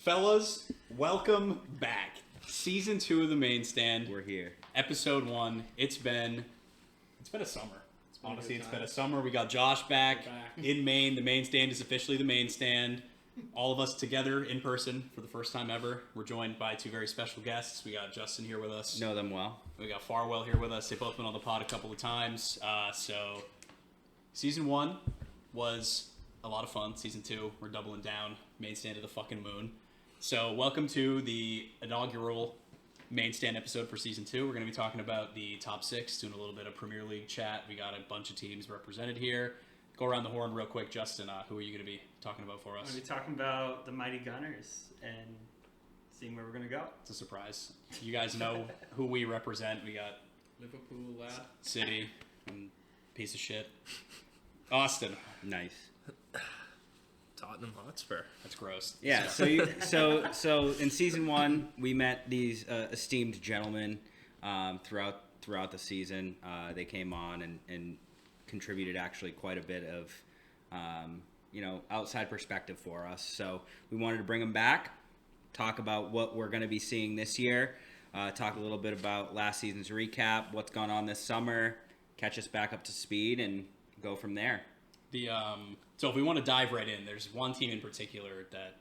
Fellas, welcome back. Season 2 of the Maine Stand. We're here. Episode 1. It's been a summer. Honestly, it's been a summer. We got Josh back in Maine. The Maine Stand is officially the Maine Stand. All of us together in person for the first time ever. We're joined by two very special guests. We got Justin here with us. Know them well. We got Farwell here with us. They've both been on the pod a couple of times. So, Season 1 was a lot of fun. Season 2, we're doubling down. Maine Stand to the fucking moon. So, welcome to the inaugural Maine Stand episode for Season 2. We're going to be talking about the top 6, doing a little bit of Premier League chat. We got a bunch of teams represented here. Go around the horn real quick. Justin, who are you going to be talking about for us? I'm going to be talking about the Mighty Gunners and seeing where we're going to go. It's a surprise. You guys know who we represent. We got Liverpool lad. City and piece of shit. Austin. Nice. Tottenham Hotspur. That's gross. Yeah. So in season 1, we met these esteemed gentlemen throughout the season. They came on and contributed actually quite a bit of outside perspective for us. So we wanted to bring them back, talk about what we're going to be seeing this year, talk a little bit about last season's recap, what's gone on this summer, catch us back up to speed, and go from there. So if we want to dive right in, there's one team in particular that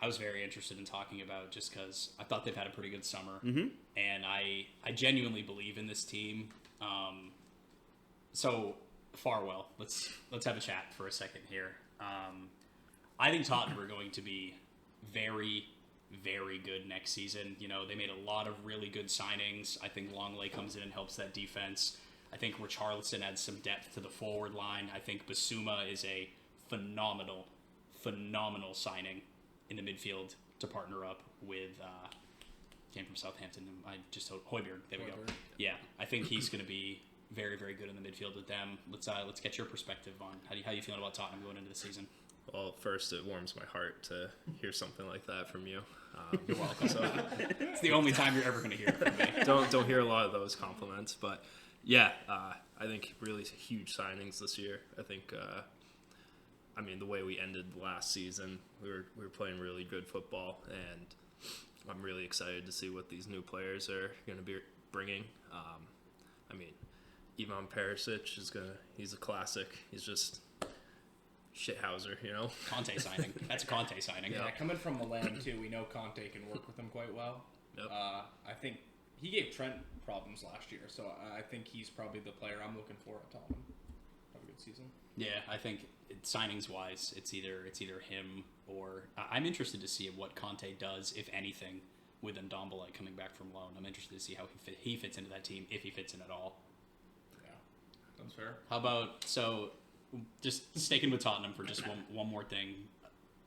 I was very interested in talking about just because I thought they've had a pretty good summer. Mm-hmm. And I genuinely believe in this team. So Farwell, let's have a chat for a second here. I think Tottenham are going to be very, very good next season. You know, they made a lot of really good signings. I think Longley comes in and helps that defense. I think Richarlison adds some depth to the forward line. I think Basuma is a phenomenal signing in the midfield to partner up with, came from Southampton. I just told Højbjerg. There we go. Yeah, I think he's going to be very, very good in the midfield with them. Let's get your perspective on how you feeling about Tottenham going into the season. Well, first, it warms my heart to hear something like that from you. You're welcome. So, it's the only time you're ever going to hear it from me. Don't hear a lot of those compliments, but yeah, I think really huge signings this year. I think, the way we ended last season, we were playing really good football, and I'm really excited to see what these new players are going to be bringing. Ivan Perisic he's a classic. He's just shithouser, you know. Conte signing. That's a Conte signing. Yeah, coming from Milan too, we know Conte can work with him quite well. Yep. I think he gave Trent problems last year, so I think he's probably the player I'm looking for at Tottenham. Have a good season. Yeah, I think signings wise, it's either him or I'm interested to see what Conte does, if anything, with Ndombele coming back from loan. I'm interested to see how he fits into that team, if he fits in at all. Yeah, that's fair. How about just sticking with Tottenham for just one more thing,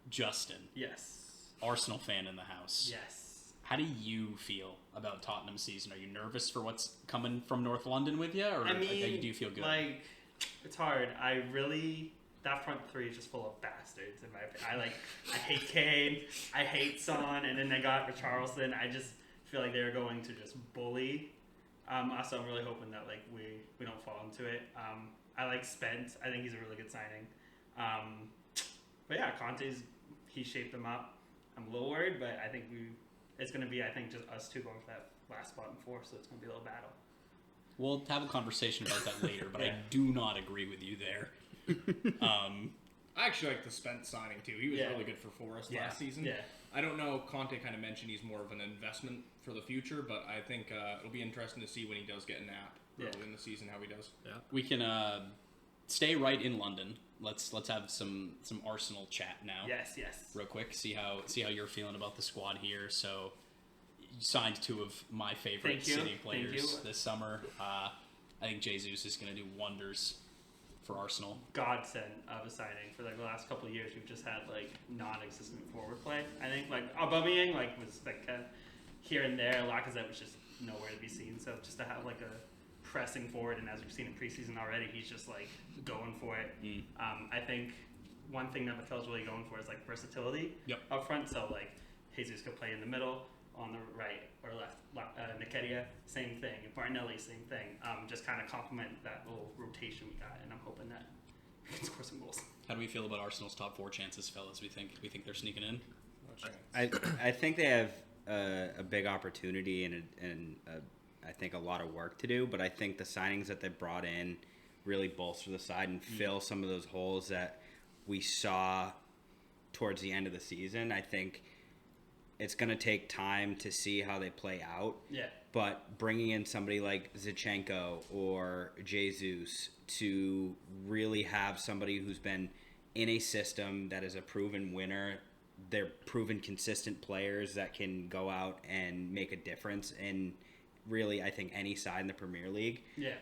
Justin. Yes. Arsenal fan in the house. Yes. How do you feel about Tottenham's season? Are you nervous for what's coming from North London with you, or do you feel good? It's hard. That front three is just full of bastards in my opinion. I hate Kane, I hate Son, and then they got Richarlison. I just feel like they're going to just bully. Also, I'm really hoping that we don't fall into it. I like Spence. I think he's a really good signing. But yeah, he shaped them up. I'm a little worried, but I think it's going to be just us two going for that last spot in 4, so it's going to be a little battle. We'll have a conversation about that later, but Yeah. I do not agree with you there. I actually like the Spence signing too. He was really good for Forest last season. Yeah. I don't know. Conte kind of mentioned he's more of an investment for the future, but I think it'll be interesting to see when he does get an app early in the season how he does. Yeah. We can stay right in London. Let's have some Arsenal chat now. Yes. Real quick, see how you're feeling about the squad here. So you signed 2 of my favorite City players this summer. I think Jesus is going to do wonders for Arsenal. Godsend of a signing. For the last couple of years, we've just had non-existent forward play. I think Aubameyang was here and there. Lacazette was just nowhere to be seen. So just to have a pressing forward, and as we've seen in preseason already, he's just going for it. I think one thing that Mikel's really going for is versatility up front. So Jesus could play in the middle, on the right or left. Nketiah, same thing. And Martinelli, same thing. Just kind of complement that little rotation we got, and I'm hoping that we can score some goals. How do we feel about Arsenal's top 4 chances, fellas? We think they're sneaking in? chance. I think they have a big opportunity and I think a lot of work to do, but I think the signings that they brought in really bolster the side and fill some of those holes that we saw towards the end of the season. I think it's going to take time to see how they play out. Yeah. But bringing in somebody like Zichenko or Jesus to really have somebody who's been in a system that is a proven winner, they're proven consistent players that can go out and make a difference in really, I think, any side in the Premier League. Yeah.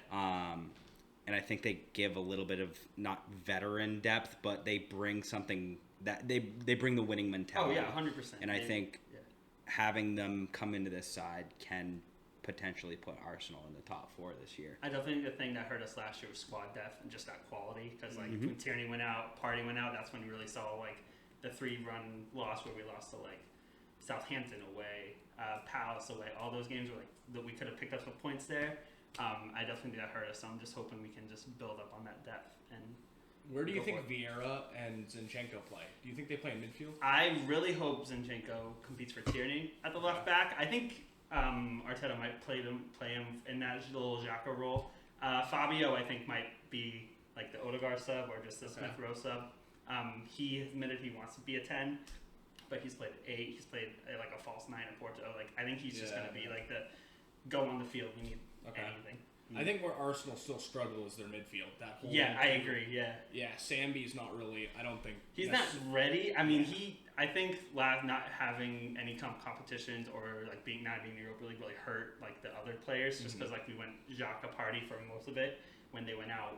And I think they give a little bit of not veteran depth, but they bring something that they bring the winning Oh mentality. yeah, 100%. And I think having them come into this side can potentially put Arsenal in the top 4 this year. I don't think the thing that hurt us last year was squad depth and just that quality. Because like when Tierney went out, Partey went out, that's when you really saw like the 3-run loss where we lost to like Southampton away, Palace away. All those games were like that we could have picked up some points there. I definitely think that hurt us. So I'm just hoping we can just build up on that depth. And Where do you go think for Vieira and Zinchenko play? Do you think they play in midfield? I really hope Zinchenko competes for Tierney at the left back. I think Arteta might play him in that little Xhaka role. Fabio, I think, might be like the Odegaard sub or just the Smith Rowe sub. He admitted he wants to be a 10, but he's played 8. He's played like a false 9 in Porto. Like I think he's just going to be like the go on the field. You need anything. I think where Arsenal still struggle is their midfield. That whole I agree. Yeah, Sambi's not really. I don't think he's not ready. I mean, I think not having any competitions or like not being in the Europa League really hurt like the other players. Just because like we went Xhaka party for most of it. When they went out,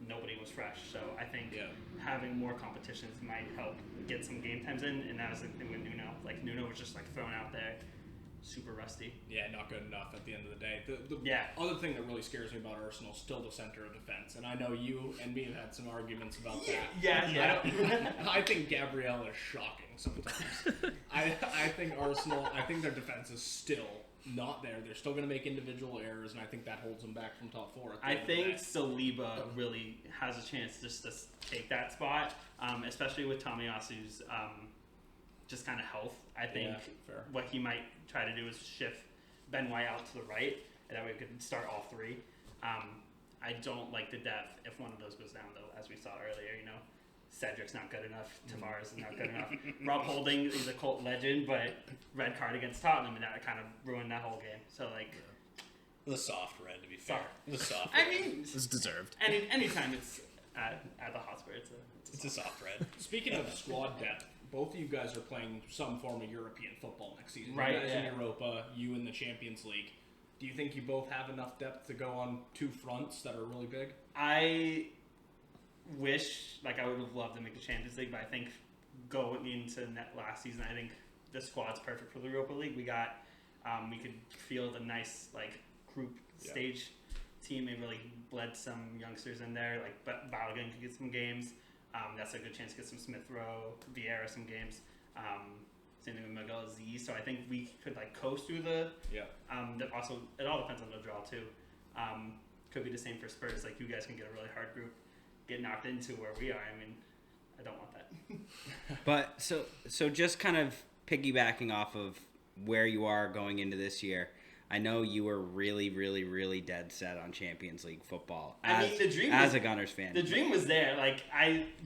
nobody was fresh. So I think having more competitions might help get some game times in. And that was the thing with Nuno. Like Nuno was just like thrown out there. Super rusty. Yeah, not good enough at the end of the day. The other thing that really scares me about Arsenal is still the center of defense, and I know you and me have had some arguments about that. Yeah. I think Gabriel is shocking sometimes. I think Arsenal. I think their defense is still not there. They're still going to make individual errors, and I think that holds them back from top 4. I think Saliba really has a chance just to take that spot, especially with Tomiyasu's just kind of health. I think what he might try to do is shift Ben White out to the right, and that way we could start all 3. I don't like the depth if one of those goes down, though, as we saw earlier. You know, Cedric's not good enough. Tavares is not good enough. Rob Holding is a cult legend, but red card against Tottenham, and that kind of ruined that whole game. So, like... The soft red, to be fair. Sorry. The soft I red. mean... It's deserved. Anytime it's at the Hotspur, It's a soft red. Speaking of squad depth, both of you guys are playing some form of European football next season. Right, You guys in yeah. Europa, you in the Champions League. Do you think you both have enough depth to go on 2 fronts that are really big? I wish, like, I would have loved to make the Champions League, but I think going into last season, I think the squad's perfect for the Europa League. We got, we could field a nice, like, group stage team. They really bled some youngsters in there. Like, Balogun could get some games. That's a good chance to get some Smith Rowe, Vieira some games. Same thing with Miguel Z. So I think we could like coast through the. Also, it all depends on the draw too. Could be the same for Spurs. Like you guys can get a really hard group, get knocked into where we are. I mean, I don't want that. But so just kind of piggybacking off of where you are going into this year. I know you were really, really, really dead set on Champions League football. I mean, the dream as was, a Gunners fan. The dream was there. Like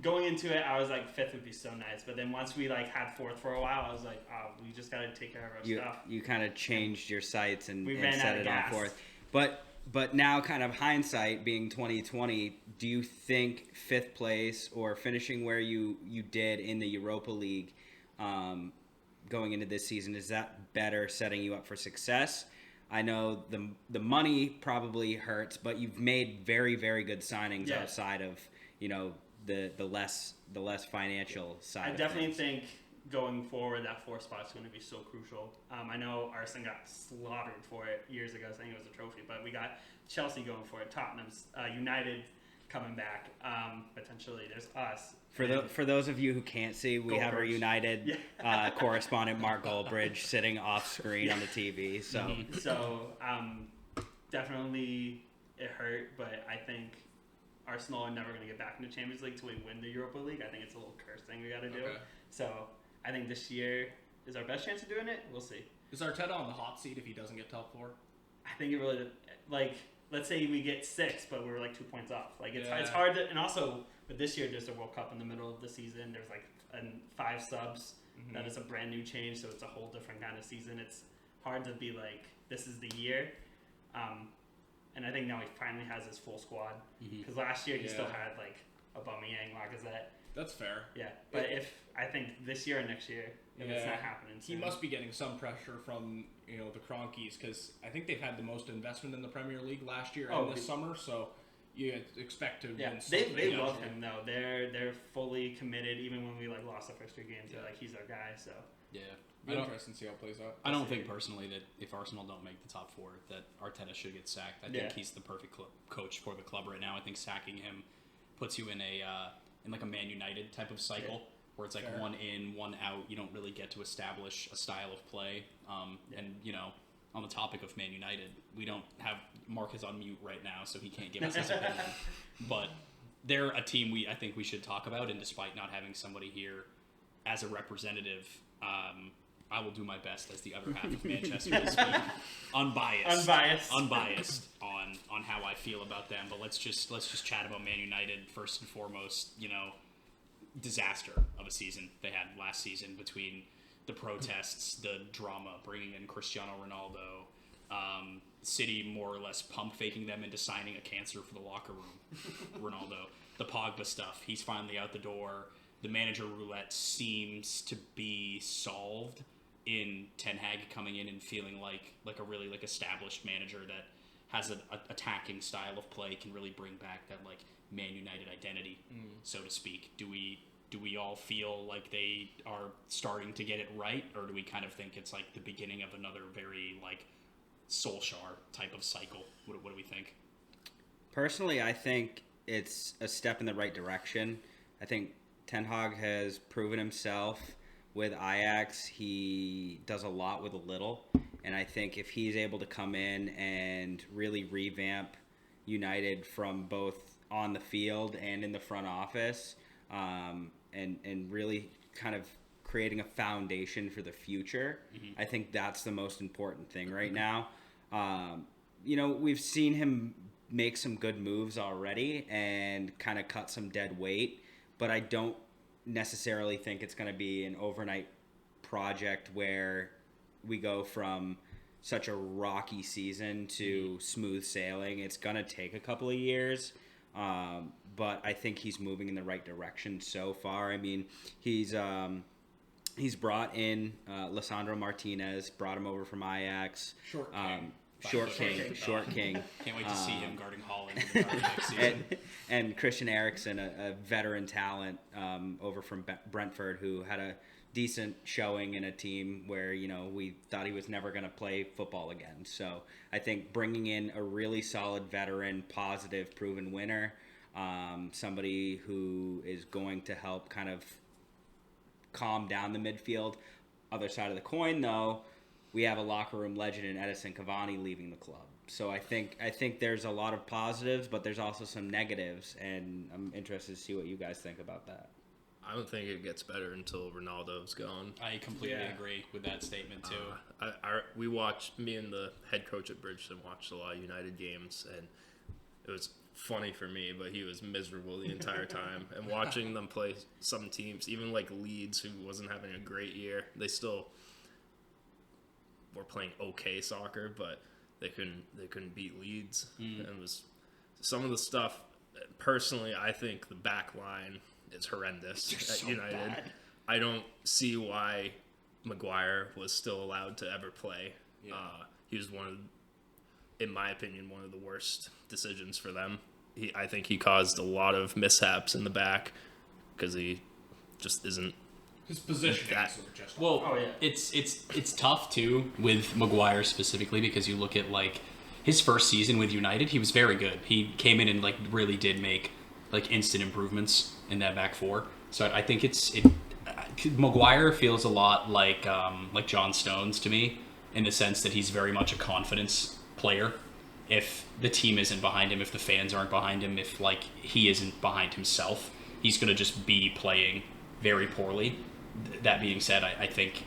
going into it, I was like 5th would be so nice. But then once we like had 4th for a while, I was like, oh, we just got to take care of our stuff. You kind of changed your sights and We ran set out of it on gas. 4th. But now, kind of hindsight being 2020, do you think 5th place or finishing where you did in the Europa League going into this season, is that better setting you up for success? I know the money probably hurts, but you've made very, very good signings outside of the less financial side. I definitely of things. think going forward that 4th spot is going to be so crucial. I know Arsenal got slaughtered for it years ago, saying it was a trophy, but we got Chelsea going for it, Tottenham's, United coming back, potentially. There's us. For those of you who can't see, we have our Goldbridge. United correspondent Mark Goldbridge sitting off screen on the TV. So Definitely it hurt, but I think Arsenal are never going to get back into Champions League until we win the Europa League. I think it's a little cursed thing we got to do. Okay. So I think this year is our best chance of doing it. We'll see. Is Arteta on the hot seat if he doesn't get top 4? I think it really, like, let's say we get 6, but we're like 2 points off. Like, it's Yeah. it's hard to, and also with this year, there's a World Cup in the middle of the season. There's like 5 subs. That is a brand new change, so it's a whole different kind of season. It's hard to be like, this is the year. And I think now he finally has his full squad. Because last year he still Yeah. had like Aubameyang, Lacazette. That's fair. Yeah, but I think this year and next year, if it's not happening He soon. must be getting some pressure from the Cronkies because I think they've had the most investment in the Premier League last year and this summer. So you expect to Yeah, win. they love him though. They're fully committed. Even when we like lost the first 3 games, they're like, he's our guy. So Yeah. Be interesting to see how it plays out. I don't think personally that if Arsenal don't make the top 4, that Arteta should get sacked. I think he's the perfect coach for the club right now. I think sacking him puts you in like a Man United type of cycle where it's like Fair. 1 in, 1 out. You don't really get to establish a style of play. And on the topic of Man United, we don't have Mark is on mute right now, so he can't give us his opinion. But they're a team I think we should talk about. And despite not having somebody here as a representative, I will do my best as the other half of Manchester to speak unbiased on how I feel about them. But let's just chat about Man United first and foremost. Disaster of a season they had last season between the protests, the drama, bringing in Cristiano Ronaldo, City more or less pump faking them into signing a cancer for the locker room, Ronaldo, the Pogba stuff. He's finally out the door. The manager roulette seems to be solved in Ten Hag coming in and feeling like a really established manager that has an attacking style of play, can really bring back that Man United identity, so to speak. Do we all feel like they are starting to get it right, or do we kind of think it's like the beginning of another very Solskjaer type of cycle? What do we think? Personally, I think it's a step in the right direction. I think Ten Hag has proven himself with Ajax. He does a lot with a little, and I think if he's able to come in and really revamp United from both on the field and in the front office, and really kind of creating a foundation for the future, I think that's the most important thing right now. We've seen him make some good moves already and kind of cut some dead weight, but I don't necessarily think it's going to be an overnight project where we go from such a rocky season to smooth sailing. It's going to take a couple of years, but I think he's moving in the right direction so far. I mean, he's brought in Lisandro Martinez, brought him over from Ajax. Short king. Short king. Can't wait to see him guarding Holland in the derby next season. And Christian Eriksen, a veteran talent over from Brentford, who had a decent showing in a team where we thought he was never going to play football again. So I think bringing in a really solid veteran, positive, proven winner, somebody who is going to help kind of calm down the midfield. Other side of the coin, though, we have a locker room legend in Edison Cavani leaving the club. So I think there's a lot of positives, but there's also some negatives, and I'm interested to see what you guys think about that. I don't think it gets better until Ronaldo's gone. I completely agree with that statement too. Me and the head coach at Bridgeton watched a lot of United games, and it was funny for me, but he was miserable the entire time. And watching them play some teams, even like Leeds, who wasn't having a great year, they still were playing okay soccer, but they couldn't beat Leeds. And it was some of the stuff. Personally, I think the back line is horrendous at United. Bad. I don't see why Maguire was still allowed to ever play. Yeah. He was in my opinion, one of the worst decisions for them. I think he caused a lot of mishaps in the back because he just isn't. His position. It's tough too with Maguire specifically because you look at his first season with United, he was very good. He came in and really did make instant improvements in that back four. So I think Maguire feels a lot like John Stones to me in the sense that he's very much a confidence player. If the team isn't behind him, if the fans aren't behind him, if he isn't behind himself, he's going to just be playing very poorly. That being said, I think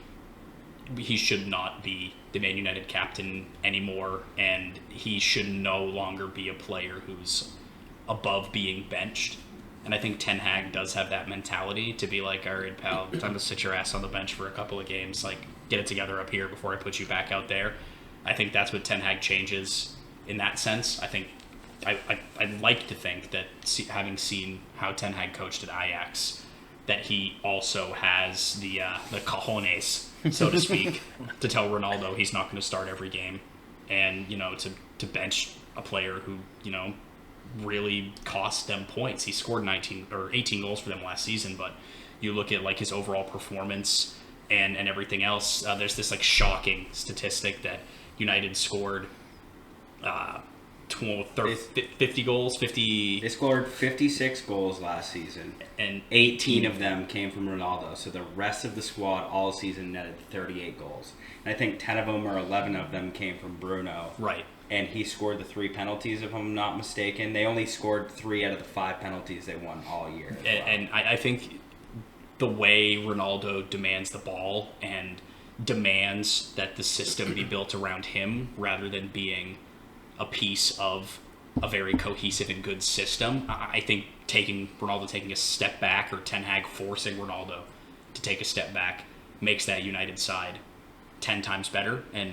he should not be the Man United captain anymore, and he should no longer be a player who's above being benched. And I think Ten Hag does have that mentality to be like, all right, pal, time to sit your ass on the bench for a couple of games. Like, get it together up here before I put you back out there. I think that's what Ten Hag changes in that sense. I think I'd like to think that having seen how Ten Hag coached at Ajax, that he also has the cojones, so to speak, to tell Ronaldo he's not going to start every game, and to bench a player who really cost them points. He scored 19 or 18 goals for them last season, but you look at like his overall performance and everything else. There's this like shocking statistic that United scored 50 goals, 50. They scored 56 goals last season, And 18 of them came from Ronaldo. So the rest of the squad all season netted 38 goals. And I think 10 of them or 11 of them came from Bruno. Right. And he scored the 3 penalties, if I'm not mistaken. They only scored 3 out of the 5 penalties they won all year. And I think the way Ronaldo demands the ball and demands that the system be built around him rather than being a piece of a very cohesive and good system. I think Ronaldo taking a step back, or Ten Hag forcing Ronaldo to take a step back, makes that United side 10 times better. And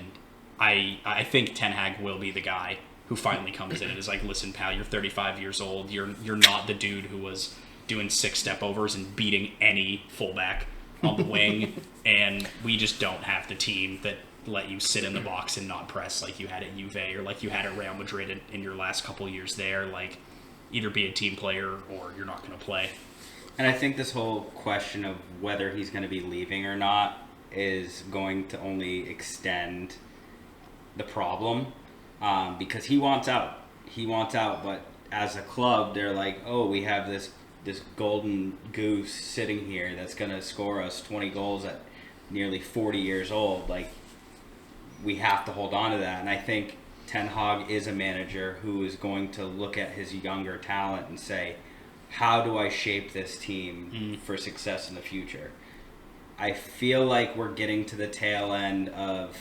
I think Ten Hag will be the guy who finally comes in and is like, listen, pal, you're 35 years old. You're not the dude who was doing 6 step overs and beating any fullback on the wing. And we just don't have the team that let you sit in the box and not press like you had at Juve or like you had at Real Madrid in your last couple years there. Like, either be a team player or you're not going to play. And I think this whole question of whether he's going to be leaving or not is going to only extend the problem, because he wants out. He wants out, but as a club, they're like, oh, we have this golden goose sitting here that's going to score us 20 goals at nearly 40 years old. Like, we have to hold on to that. And I think Ten Hag is a manager who is going to look at his younger talent and say, how do I shape this team for success in the future? I feel like we're getting to the tail end of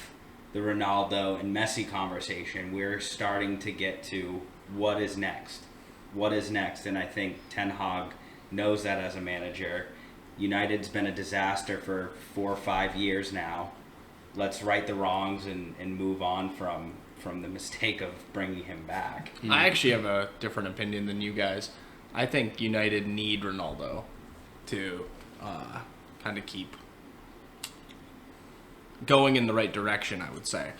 the Ronaldo and Messi conversation. We're starting to get to what is next. What is next? And I think Ten Hag knows that as a manager. United's been a disaster for 4 or 5 years now. Let's right the wrongs and move on from the mistake of bringing him back. I actually have a different opinion than you guys. I think United need Ronaldo to kind of keep going in the right direction, I would say.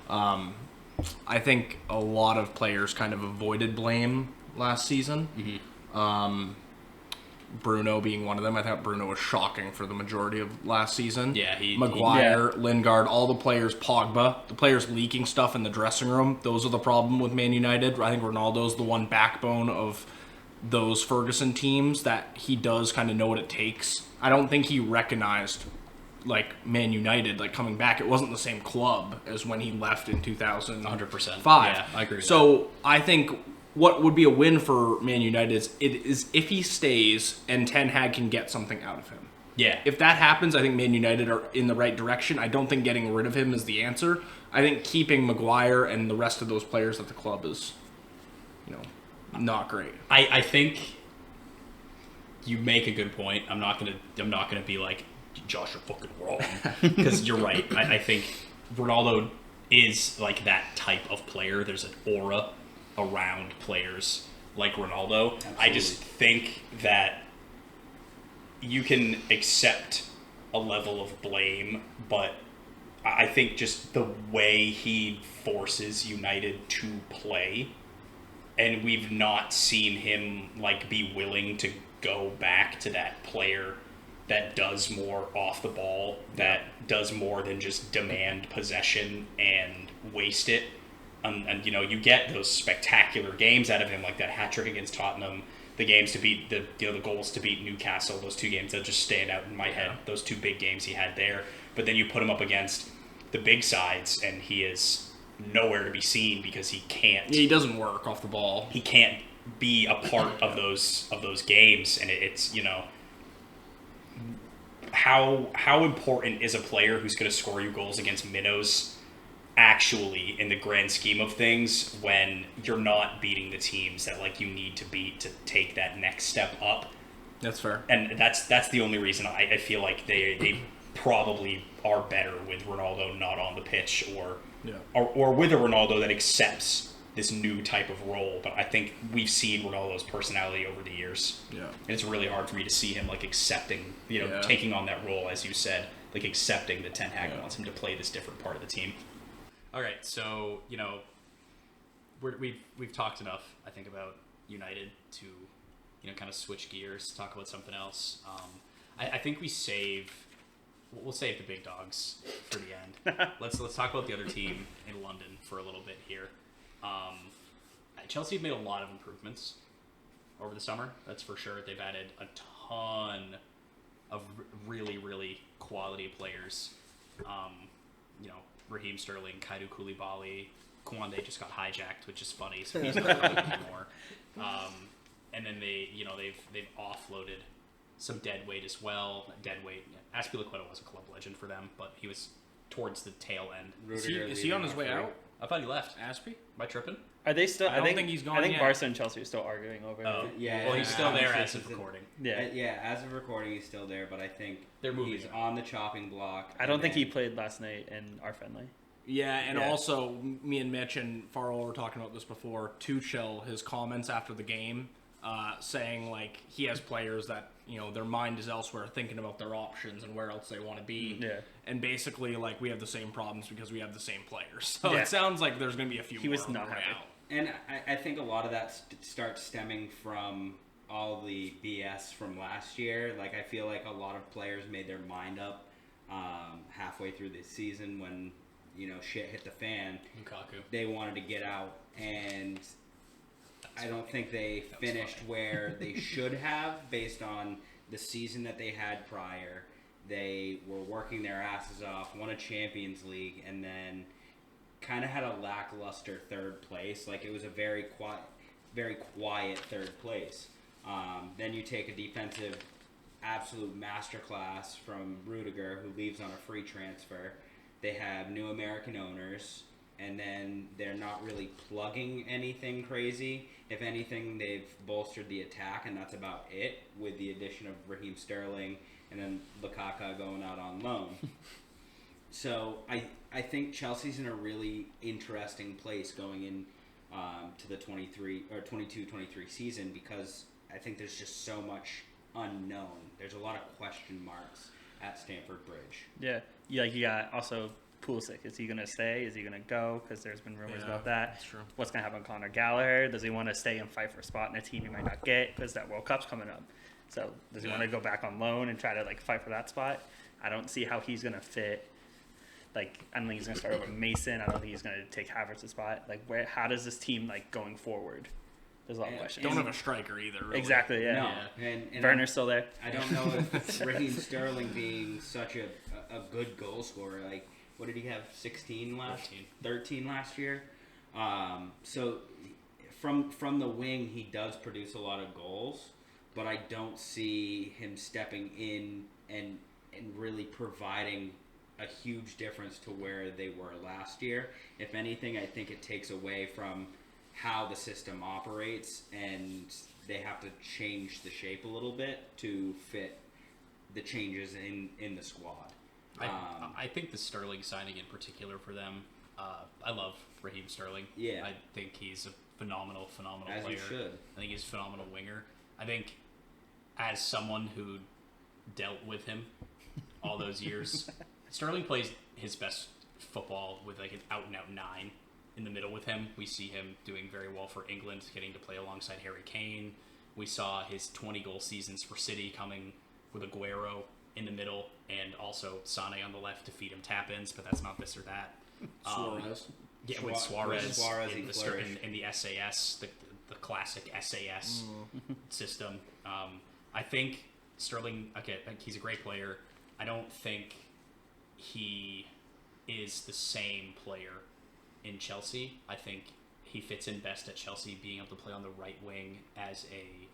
I think a lot of players kind of avoided blame last season. Bruno being one of them. I thought Bruno was shocking for the majority of last season. Yeah, Maguire, Lingard, all the players, Pogba, the players leaking stuff in the dressing room. Those are the problem with Man United. I think Ronaldo's the one backbone of those Ferguson teams that he does kind of know what it takes. I don't think he recognized, like, Man United, like, coming back. It wasn't the same club as when he left in 2005. 100%. Yeah, I agree with so I think what would be a win for Man United is if he stays and Ten Hag can get something out of him. Yeah. If that happens, I think Man United are in the right direction. I don't think getting rid of him is the answer. I think keeping Maguire and the rest of those players at the club is, not great. I think you make a good point. I'm not gonna be like, Josh, you're fucking wrong, because you're right. I think Ronaldo is like that type of player. There's an aura around players like Ronaldo. Absolutely. I just think that you can accept a level of blame, but I think just the way he forces United to play, and we've not seen him like be willing to go back to that player that does more off the ball, that does more than just demand possession and waste it. And you get those spectacular games out of him, like that hat trick against Tottenham, the games to beat the goals to beat Newcastle, those 2 games that just stand out in my head, those 2 big games he had there. But then you put him up against the big sides, and he is nowhere to be seen because he can't. Yeah, he doesn't work off the ball. He can't be a part of those games, and it's how important is a player who's going to score you goals against minnows actually in the grand scheme of things when you're not beating the teams that like you need to beat to take that next step up? That's fair. And that's the only reason I feel like they probably are better with Ronaldo not on the pitch or with a Ronaldo that accepts this new type of role. But I think we've seen Ronaldo's personality over the years. Yeah. And it's really hard for me to see him like accepting, taking on that role, as you said, like accepting that Ten Hag wants him to play this different part of the team. All right, so we've talked enough, I think, about United to kind of switch gears, talk about something else. I think we'll save the big dogs for the end. Let's talk about the other team in London for a little bit here. Chelsea have made a lot of improvements over the summer, that's for sure. They've added a ton of really, really quality players. Raheem Sterling, Kaidu Koulibaly, Kwande just got hijacked, which is funny, so he's not playing anymore. And then they've offloaded some dead weight as well. Azpilicueta was a club legend for them, but he was towards the tail end. Is he on his way out? I thought he left. Aspie? Am I tripping? Are they still? I don't think he's gone I think yet. Barca and Chelsea are still arguing over Oh, it. Yeah. Well, he's still there as of Conversations recording. Yeah. As of recording, he's still there, but I think They're moving he's him. on the chopping block. I don't think he played last night in our friendly. Yeah, and Yeah. also me and Mitch and Farwell were talking about this before. Tuchel, his comments after the game, saying like he has players that their mind is elsewhere, thinking about their options and where else they want to be. Yeah. And basically, like we have the same problems because we have the same players. So Yeah. it sounds like there's going to be a few. He more was on not the way happy. out. And I think a lot of that starts stemming from all the BS from last year. Like, I feel like a lot of players made their mind up halfway through the season when, shit hit the fan. Lukaku. They wanted to get out, and I don't think they finished where they should have based on the season that they had prior. They were working their asses off, won a Champions League, and then kind of had a lackluster third place. Like, it was a very quiet third place. Then you take a defensive absolute masterclass from Rudiger, who leaves on a free transfer. They have new American owners, and then they're not really plugging anything crazy. If anything, they've bolstered the attack, and that's about it, with the addition of Raheem Sterling and then Lukaku going out on loan. So I think Chelsea's in a really interesting place going in to the 22-23 season, because I think there's just so much unknown. There's a lot of question marks at Stamford Bridge. Yeah. You got also Pulisic. Is he going to stay? Is he going to go? Because there's been rumors about that. That's true. What's going to happen with Conor Gallagher? Does he want to stay and fight for a spot in a team he might not get because that World Cup's coming up? So does he want to go back on loan and try to fight for that spot? I don't see how he's going to fit. I don't think he's going to start over Mason. I don't think he's going to take Havertz's spot. How does this team going forward? There's a lot of questions. Don't have a striker either. Really. Exactly. Yeah. No, and Werner's still there. I don't know if Raheem Sterling being such a good goal scorer, what did he have, 16 last 13 last year? So from the wing, he does produce a lot of goals, but I don't see him stepping in and really providing a huge difference to where they were last year. If anything, I think it takes away from how the system operates, and they have to change the shape a little bit to fit the changes in the squad. I think the Sterling signing in particular for them, I love Raheem Sterling. Yeah. I think he's a phenomenal As player. you should. I think he's a phenomenal winger. I think as someone who dealt with him all those years, Sterling plays his best football with an out-and-out 9 in the middle with him. We see him doing very well for England, getting to play alongside Harry Kane. We saw his 20-goal seasons for City coming with Aguero in the middle, and also Sane on the left to feed him tap-ins, but that's not this or that. Suarez. Yeah, with Suarez he in the SAS, the classic SAS system. I think Sterling, he's a great player. I don't think he is the same player in Chelsea. I think he fits in best at Chelsea, being able to play on the right wing as a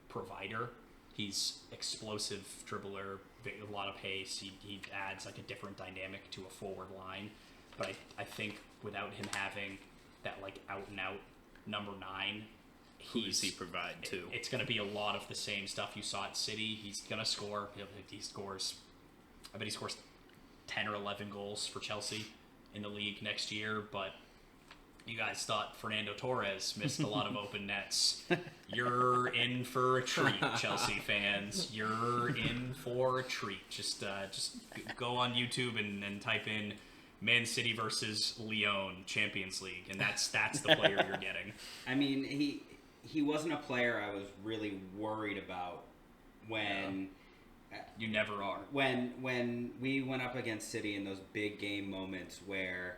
provider. He's explosive dribbler, a lot of pace. He adds like a different dynamic to a forward line. But I think without him having that like out and out number 9, Who does he provide too? It's going to be a lot of the same stuff you saw at City. He's going to score. He scores. I bet he scores 10 or 11 goals for Chelsea in the league next year. But you guys thought Fernando Torres missed a lot of open nets. You're in for a treat, Chelsea fans. You're in for a treat. Just go on YouTube and type in Man City versus Lyon Champions League, and that's the player you're getting. I mean, he wasn't a player I was really worried about when. You never are. When we went up against City in those big game moments where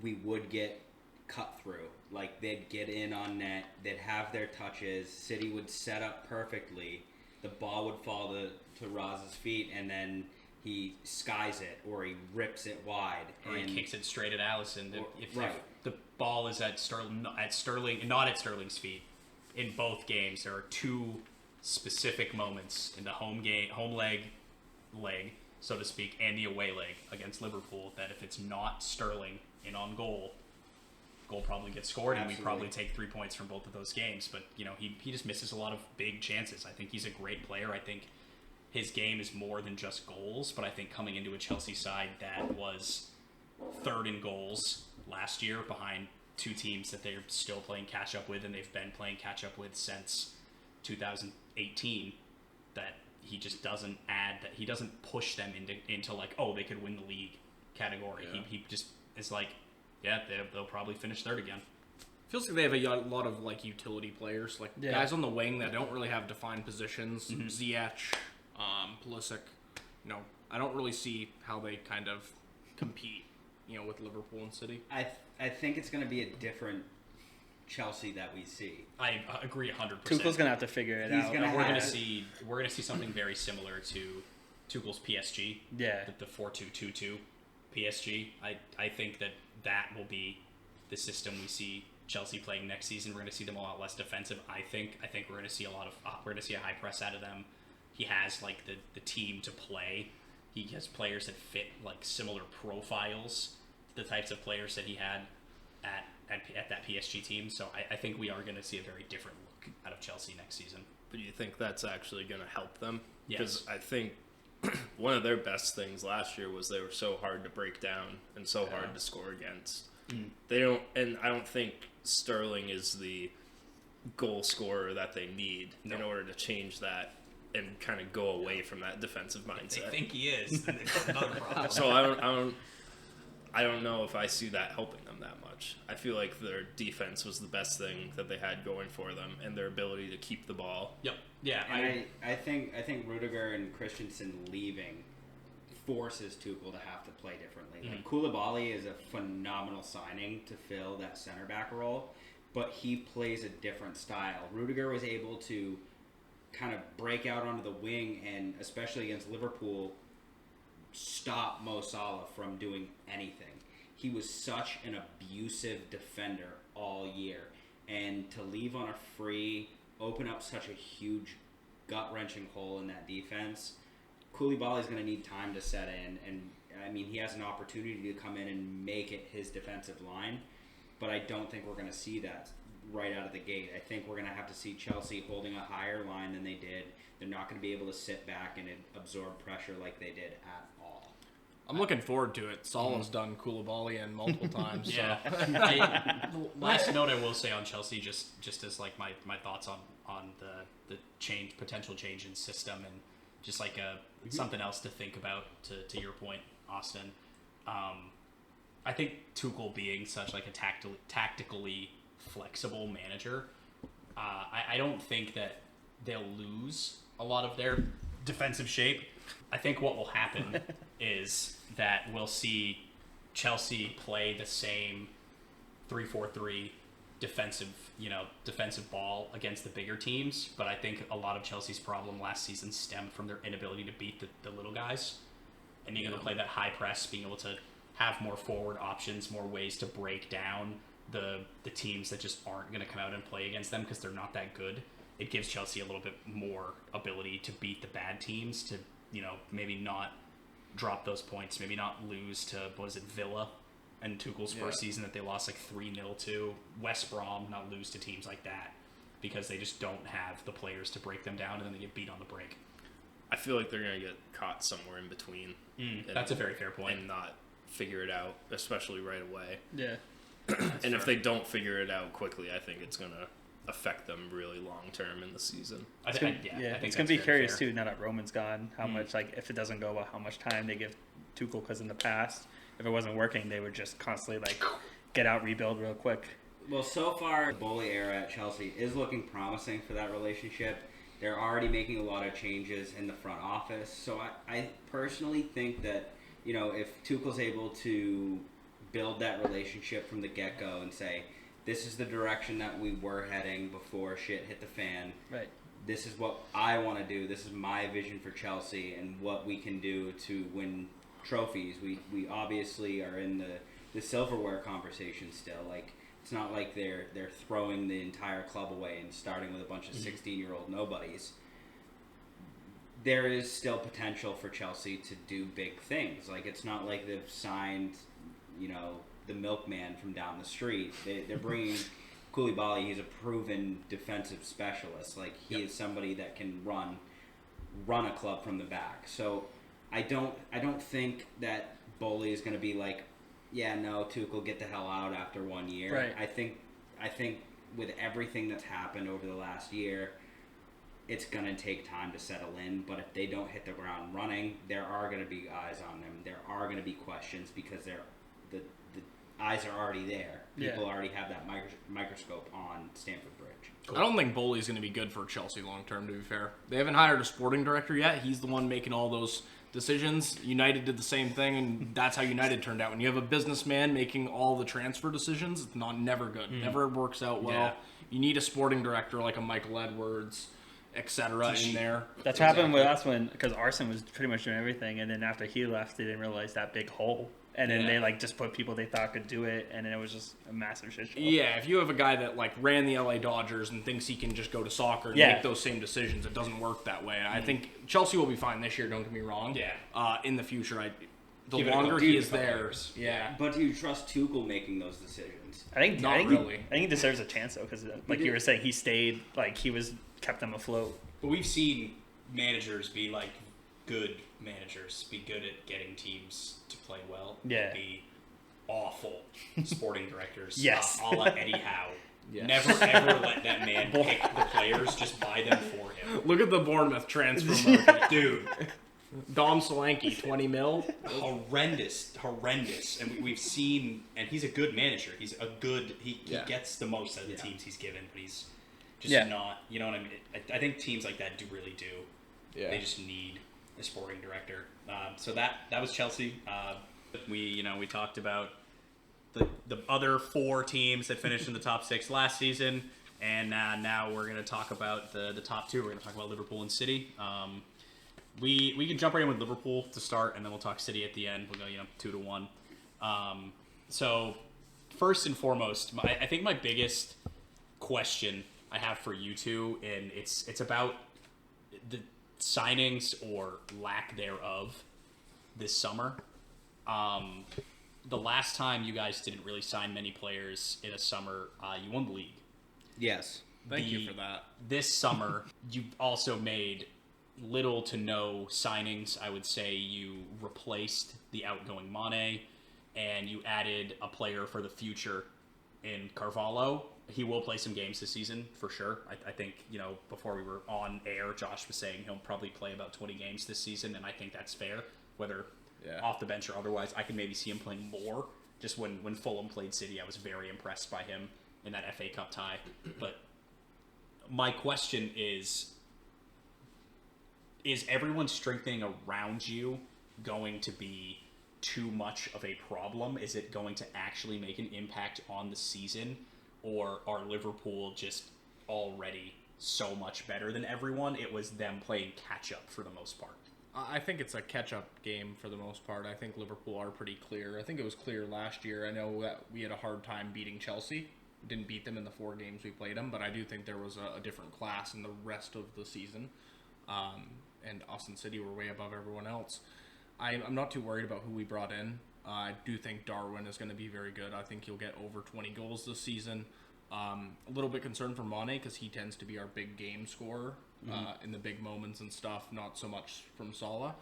we would get cut through, like they'd get in on net, they'd have their touches, City would set up perfectly, the ball would fall to Roz's feet, and then he skies it or he rips it wide, or he kicks it straight at Allison. If right. the ball is at Sterling, not at Sterling's feet, in both games, there are 2 specific moments in the home leg, so to speak, and the away leg against Liverpool that if it's not Sterling in on goal probably gets scored. Absolutely. And we probably take 3 points from both of those games. But he just misses a lot of big chances. I think he's a great player. I think his game is more than just goals, but I think coming into a Chelsea side that was 3rd in goals last year behind 2 teams that they're still playing catch up with, and they've been playing catch up with since 2018, that he just doesn't add, that he doesn't push them into like, oh, they could win the league category. Yeah. He just is like, yeah, they'll probably finish 3rd again. Feels like they have a lot of like utility players, like guys on the wing that don't really have defined positions. Ziyech, Pulisic. I don't really see how they kind of compete, with Liverpool and City. I think it's going to be a different Chelsea that we see. I agree 100%. Tuchel's gonna have to figure it He's out. gonna We're have- gonna see something very similar to Tuchel's PSG. Yeah. The 4-2-2-2 PSG. I think that will be the system we see Chelsea playing next season. We're going to see them a lot less defensive. I think we're going to see we're going to see a high press out of them. He has like the team to play. He has players that fit like similar profiles, the types of players that he had at that PSG team. So I think we are going to see a very different look out of Chelsea next season. But do you think that's actually going to help them? Yes. Because I think one of their best things last year was they were so hard to break down and so hard to score against. They don't, and I don't think Sterling is the goal scorer that they need in order to change that and kind of go away from that defensive mindset. They think he is. Then it's another problem. So I don't know if I see that helping them that much. I feel like their defense was the best thing that they had going for them, and their ability to keep the ball. Yep. Yeah. And I think Rudiger and Christensen leaving forces Tuchel to have to play differently. Like Koulibaly is a phenomenal signing to fill that center back role, but he plays a different style. Rudiger was able to kind of break out onto the wing and, especially against Liverpool, stop Mo Salah from doing anything. He was such an abusive defender all year, and to leave on a free, open up such a huge gut-wrenching hole in that defense. Koulibaly's going to need time to set in, and I mean, he has an opportunity to come in and make it his defensive line, but I don't think we're going to see that right out of the gate. I think we're going to have to see Chelsea holding a higher line than they did. They're not going to be able to sit back and absorb pressure like they did at all. I'm looking forward to it. Salah's done Koulibaly in multiple times. Yeah. Last note I will say on Chelsea, just as like my thoughts on the potential change in system, and just like something else to think about to your point, Austin. I think Tuchel being such like a tactically flexible manager, I don't think that they'll lose a lot of their defensive shape. I think what will happen is that we'll see Chelsea play the same 3-4-3 defensive ball against the bigger teams, but I think a lot of Chelsea's problem last season stemmed from their inability to beat the little guys, and being able to play that high press, being able to have more forward options, more ways to break down the teams that just aren't going to come out and play against them because they're not that good. It gives Chelsea a little bit more ability to beat the bad teams, to maybe not drop those points, maybe not lose to, what is it, Villa and Tuchel's first season that they lost like 3-0 to. West Brom, not lose to teams like that because they just don't have the players to break them down and then they get beat on the break. I feel like they're going to get caught somewhere in between. That's a very fair point. And not figure it out, especially right away. Yeah. And if they don't figure it out quickly, I think it's going to affect them really long term in the season. I think it's going to be curious too. Now that Roman's gone, how much if it doesn't go well, how much time they give Tuchel? Because in the past, if it wasn't working, they would just constantly get out, rebuild real quick. Well, so far, the Bowley era at Chelsea is looking promising for that relationship. They're already making a lot of changes in the front office. So I personally think that, if Tuchel's able to build that relationship from the get-go and say, this is the direction that we were heading before shit hit the fan. Right. This is what I want to do. This is my vision for Chelsea and what we can do to win trophies. We obviously are in the silverware conversation still. It's not like they're throwing the entire club away and starting with a bunch of 16-year-old nobodies. There is still potential for Chelsea to do big things. It's not like they've signed, the milkman from down the street. They're bringing Koulibaly. He's a proven defensive specialist. He is somebody that can run a club from the back. So I don't think that Bowley is going to be Tuchel, get the hell out after 1 year. Right. I think with everything that's happened over the last year, it's going to take time to settle in. But if they don't hit the ground running, there are going to be eyes on them. There are going to be questions because the eyes are already there. People already have that microscope on Stamford Bridge. Cool. I don't think Bowley's going to be good for Chelsea long term, to be fair. They haven't hired a sporting director yet. He's the one making all those decisions. United did the same thing, and that's how United turned out. When you have a businessman making all the transfer decisions, it's never good. Never works out well. Yeah. You need a sporting director like a Michael Edwards, etc. in there. That's what happened with us because Arsene was pretty much doing everything, and then after he left, they didn't realize that big hole. And then they just put people they thought could do it, and then it was just a massive shit show. Yeah, if you have a guy that ran the LA Dodgers and thinks he can just go to soccer and make those same decisions, it doesn't work that way. I think Chelsea will be fine this year. Don't get me wrong. Yeah. In the future, the Give it a longer couple- he is couple there, years. yeah. But do you trust Tuchel making those decisions? I think really. I think he deserves a chance though, because you were saying, he stayed, kept them afloat. But we've seen managers be good managers, be good at getting teams to play well. Yeah. Be awful sporting directors. Yes. A la Eddie Howe. Yes. Never ever let that man pick the players. Just buy them for him. Look at the Bournemouth transfer market, Dude, Dom Solanke, 20 mil. horrendous. And we've seen, and he's a good manager. He's a good, he gets the most out of the teams he's given, but he's just not, you know what I mean? I think teams like that really do. Yeah. They just need a sporting director. So that was Chelsea. We talked about the other 4 teams that finished in the top 6 last season, and now we're going to talk about the top 2. We're going to talk about Liverpool and City. We can jump right in with Liverpool to start, and then we'll talk City at the end. We'll go 2-1. So first and foremost, I think my biggest question I have for you two, and it's about the signings or lack thereof this summer. The last time you guys didn't really sign many players in a summer, you won the league. Yes. Thank you for that. This summer, you also made little to no signings. I would say you replaced the outgoing Mane, and you added a player for the future in Carvalho. He will play some games this season, for sure. I think, before we were on air, Josh was saying he'll probably play about 20 games this season, and I think that's fair, whether off the bench or otherwise. I can maybe see him playing more. Just when Fulham played City, I was very impressed by him in that FA Cup tie. But my question is everyone strengthening around you going to be too much of a problem? Is it going to actually make an impact on the season? Or are Liverpool just already so much better than everyone? It was them playing catch-up for the most part. I think it's a catch-up game for the most part. I think Liverpool are pretty clear. I think it was clear last year. I know that we had a hard time beating Chelsea. Didn't beat them in the 4 games we played them, but I do think there was a different class in the rest of the season. and Austin City were way above everyone else. I'm not too worried about who we brought in. I do think Darwin is going to be very good. I think he'll get over 20 goals this season. A little bit concerned for Mane because he tends to be our big game scorer in the big moments and stuff, not so much from Sala.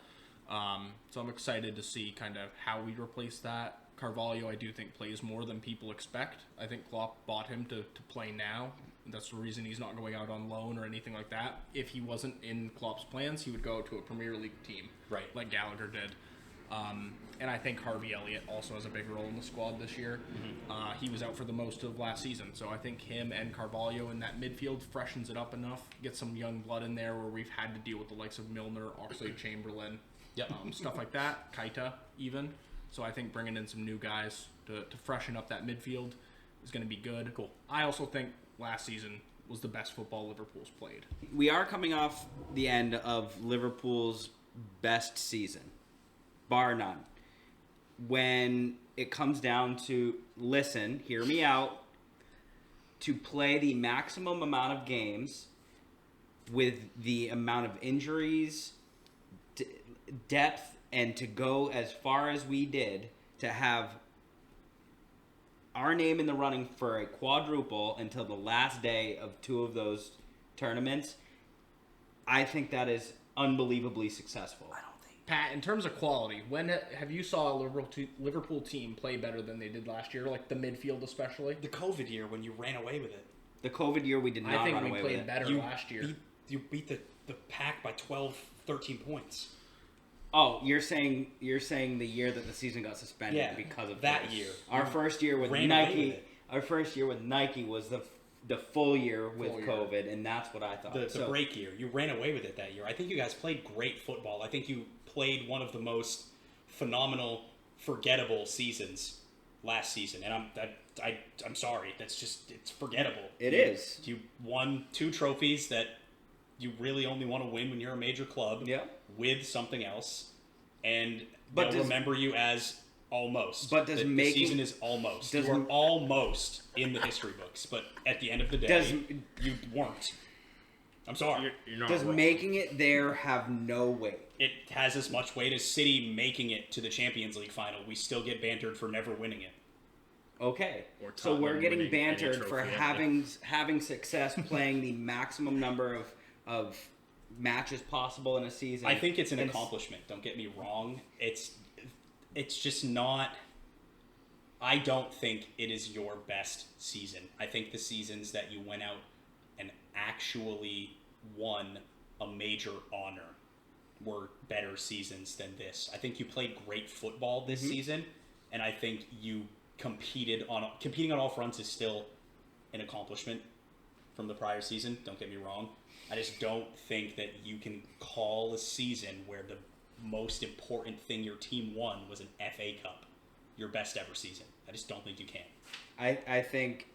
So I'm excited to see kind of how we replace that. Carvalho, I do think, plays more than people expect. I think Klopp bought him to play now. That's the reason he's not going out on loan or anything like that. If he wasn't in Klopp's plans, he would go to a Premier League team, Right. like Gallagher did. And I think Harvey Elliott also has a big role in the squad this year. He was out for the most of last season, so I think him and Carvalho in that midfield freshens it up enough, get some young blood in there where we've had to deal with the likes of Milner, Oxlade-Chamberlain, stuff like that, Keita even. So I think bringing in some new guys to freshen up that midfield is going to be good. Cool. I also think last season was the best football Liverpool's played. We are coming off the end of Liverpool's best season, bar none. When it comes down to, listen, hear me out, to play the maximum amount of games with the amount of injuries, depth, and to go as far as we did, to have our name in the running for a quadruple until the last day of two of those tournaments, I think that is unbelievably successful. Pat, in terms of quality, when have you saw a Liverpool team play better than they did last year, like the midfield especially? The COVID year when you ran away with it. The COVID year, we did not I think run we away with played it. better last year. You beat the pack by 12, 13 points. Oh, you're saying the year that the season got suspended Yeah, because of that this. year. Our first year with ran away Nike. with it. Our first year with Nike was the full year with Full year. COVID, and that's what I thought. The break year. You ran away with it that year. I think you guys played great football. I think you played one of the most phenomenal, forgettable seasons last season. And I'm sorry. It's forgettable. It is. You won 2 trophies that you really only want to win when you're a major club with something else. And But they'll remember you as almost. But does the making- season is almost. does- You were almost in the history books. But at the end of the day, you weren't. I'm sorry. You're not Does wrong. making it there have no weight? It has as much weight as City making it to the Champions League final. We still get bantered for never winning it. Okay, Or so we're Tottenham getting winning any bantered for trophy having success playing the maximum number of matches possible in a season. I think it's an And accomplishment. Don't get me wrong. It's just not. I don't think it is your best season. I think the seasons that you went out and actually won a major honor were better seasons than this. I think you played great football this season, and I think you competing on all fronts is still an accomplishment from the prior season. Don't get me wrong. I just don't think that you can call a season where the most important thing your team won was an FA Cup your best ever season. I just don't think you can. I think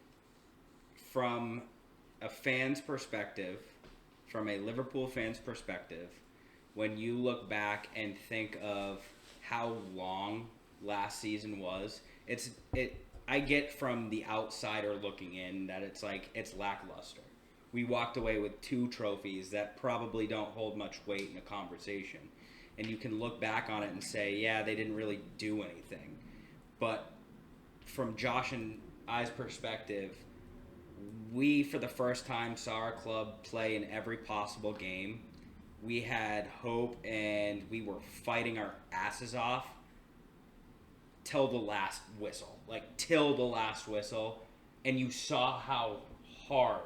from a fan's perspective, from a Liverpool fan's perspective, when you look back and think of how long last season was, I get from the outsider looking in that it's lackluster. We walked away with 2 trophies that probably don't hold much weight in a conversation. And you can look back on it and say, yeah, they didn't really do anything. But from Josh and I's perspective, we, for the first time, saw our club play in every possible game. We had hope, and we were fighting our asses off till the last whistle. And you saw how hard